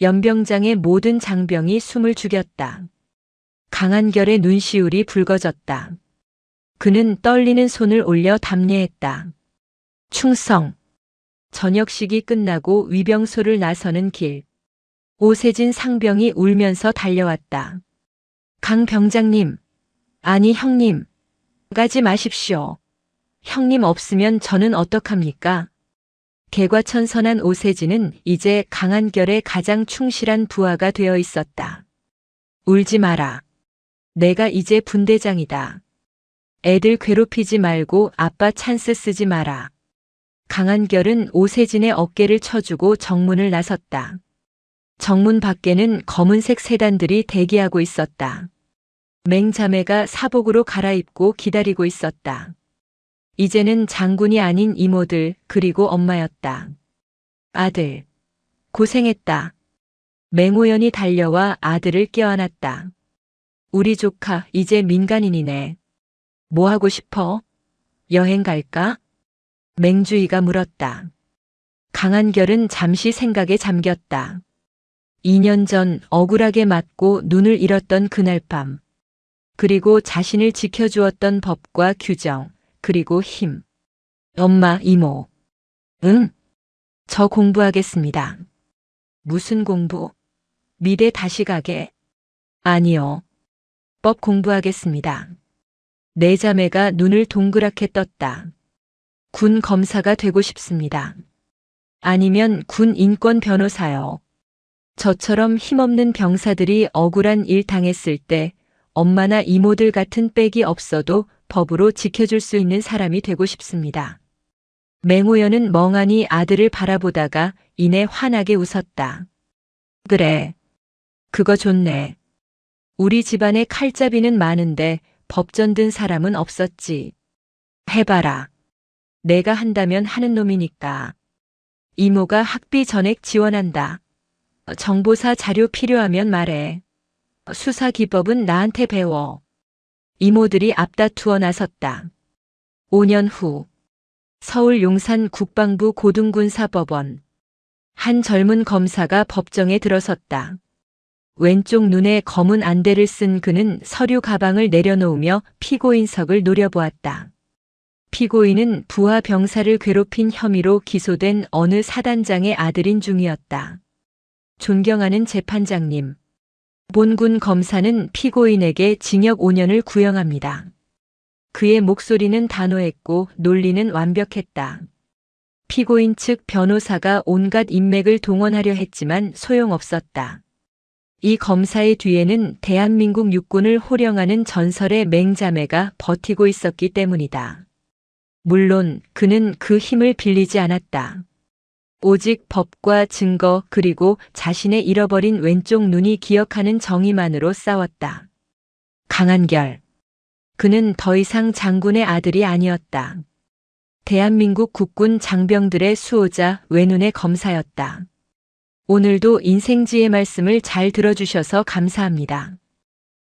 연병장의 모든 장병이 숨을 죽였다. 강한결의 눈시울이 붉어졌다. 그는 떨리는 손을 올려 답례했다. 충성. 저녁식이 끝나고 위병소를 나서는 길. 오세진 상병이 울면서 달려왔다. 강 병장님. 아니 형님. 가지 마십시오. 형님 없으면 저는 어떡합니까? 개과천선한 오세진은 이제 강한결의 가장 충실한 부하가 되어 있었다. 울지 마라. 내가 이제 분대장이다. 애들 괴롭히지 말고 아빠 찬스 쓰지 마라. 강한결은 오세진의 어깨를 쳐주고 정문을 나섰다. 정문 밖에는 검은색 세단들이 대기하고 있었다. 맹자매가 사복으로 갈아입고 기다리고 있었다. 이제는 장군이 아닌 이모들 그리고 엄마였다. 아들, 고생했다. 맹호연이 달려와 아들을 껴안았다. 우리 조카 이제 민간인이네. 뭐 하고 싶어? 여행 갈까? 맹주희가 물었다. 강한결은 잠시 생각에 잠겼다. 2년 전 억울하게 맞고 눈을 잃었던 그날 밤. 그리고 자신을 지켜주었던 법과 규정, 그리고 힘. 엄마, 이모. 응? 저 공부하겠습니다. 무슨 공부? 미대 다시 가게? 아니요. 법 공부하겠습니다. 내 자매가 눈을 동그랗게 떴다. 군 검사가 되고 싶습니다. 아니면 군 인권 변호사요. 저처럼 힘없는 병사들이 억울한 일 당했을 때 엄마나 이모들 같은 빽이 없어도 법으로 지켜줄 수 있는 사람이 되고 싶습니다. 맹호연은 멍하니 아들을 바라보다가 이내 환하게 웃었다. 그래. 그거 좋네. 우리 집안에 칼잡이는 많은데 법전 든 사람은 없었지. 해봐라. 내가 한다면 하는 놈이니까. 이모가 학비 전액 지원한다. 정보사 자료 필요하면 말해. 수사 기법은 나한테 배워. 이모들이 앞다투어 나섰다. 5년 후 서울 용산 국방부 고등군사법원. 한 젊은 검사가 법정에 들어섰다. 왼쪽 눈에 검은 안대를 쓴 그는 서류 가방을 내려놓으며 피고인석을 노려보았다. 피고인은 부하 병사를 괴롭힌 혐의로 기소된 어느 사단장의 아들인 중이었다. 존경하는 재판장님. 본군 검사는 피고인에게 징역 5년을 구형합니다. 그의 목소리는 단호했고 논리는 완벽했다. 피고인 측 변호사가 온갖 인맥을 동원하려 했지만 소용없었다. 이 검사의 뒤에는 대한민국 육군을 호령하는 전설의 맹자매가 버티고 있었기 때문이다. 물론 그는 그 힘을 빌리지 않았다. 오직 법과 증거 그리고 자신의 잃어버린 왼쪽 눈이 기억하는 정의만으로 싸웠다. 강한결. 그는 더 이상 장군의 아들이 아니었다. 대한민국 국군 장병들의 수호자 외눈의 검사였다. 오늘도 인생지의 말씀을 잘 들어주셔서 감사합니다.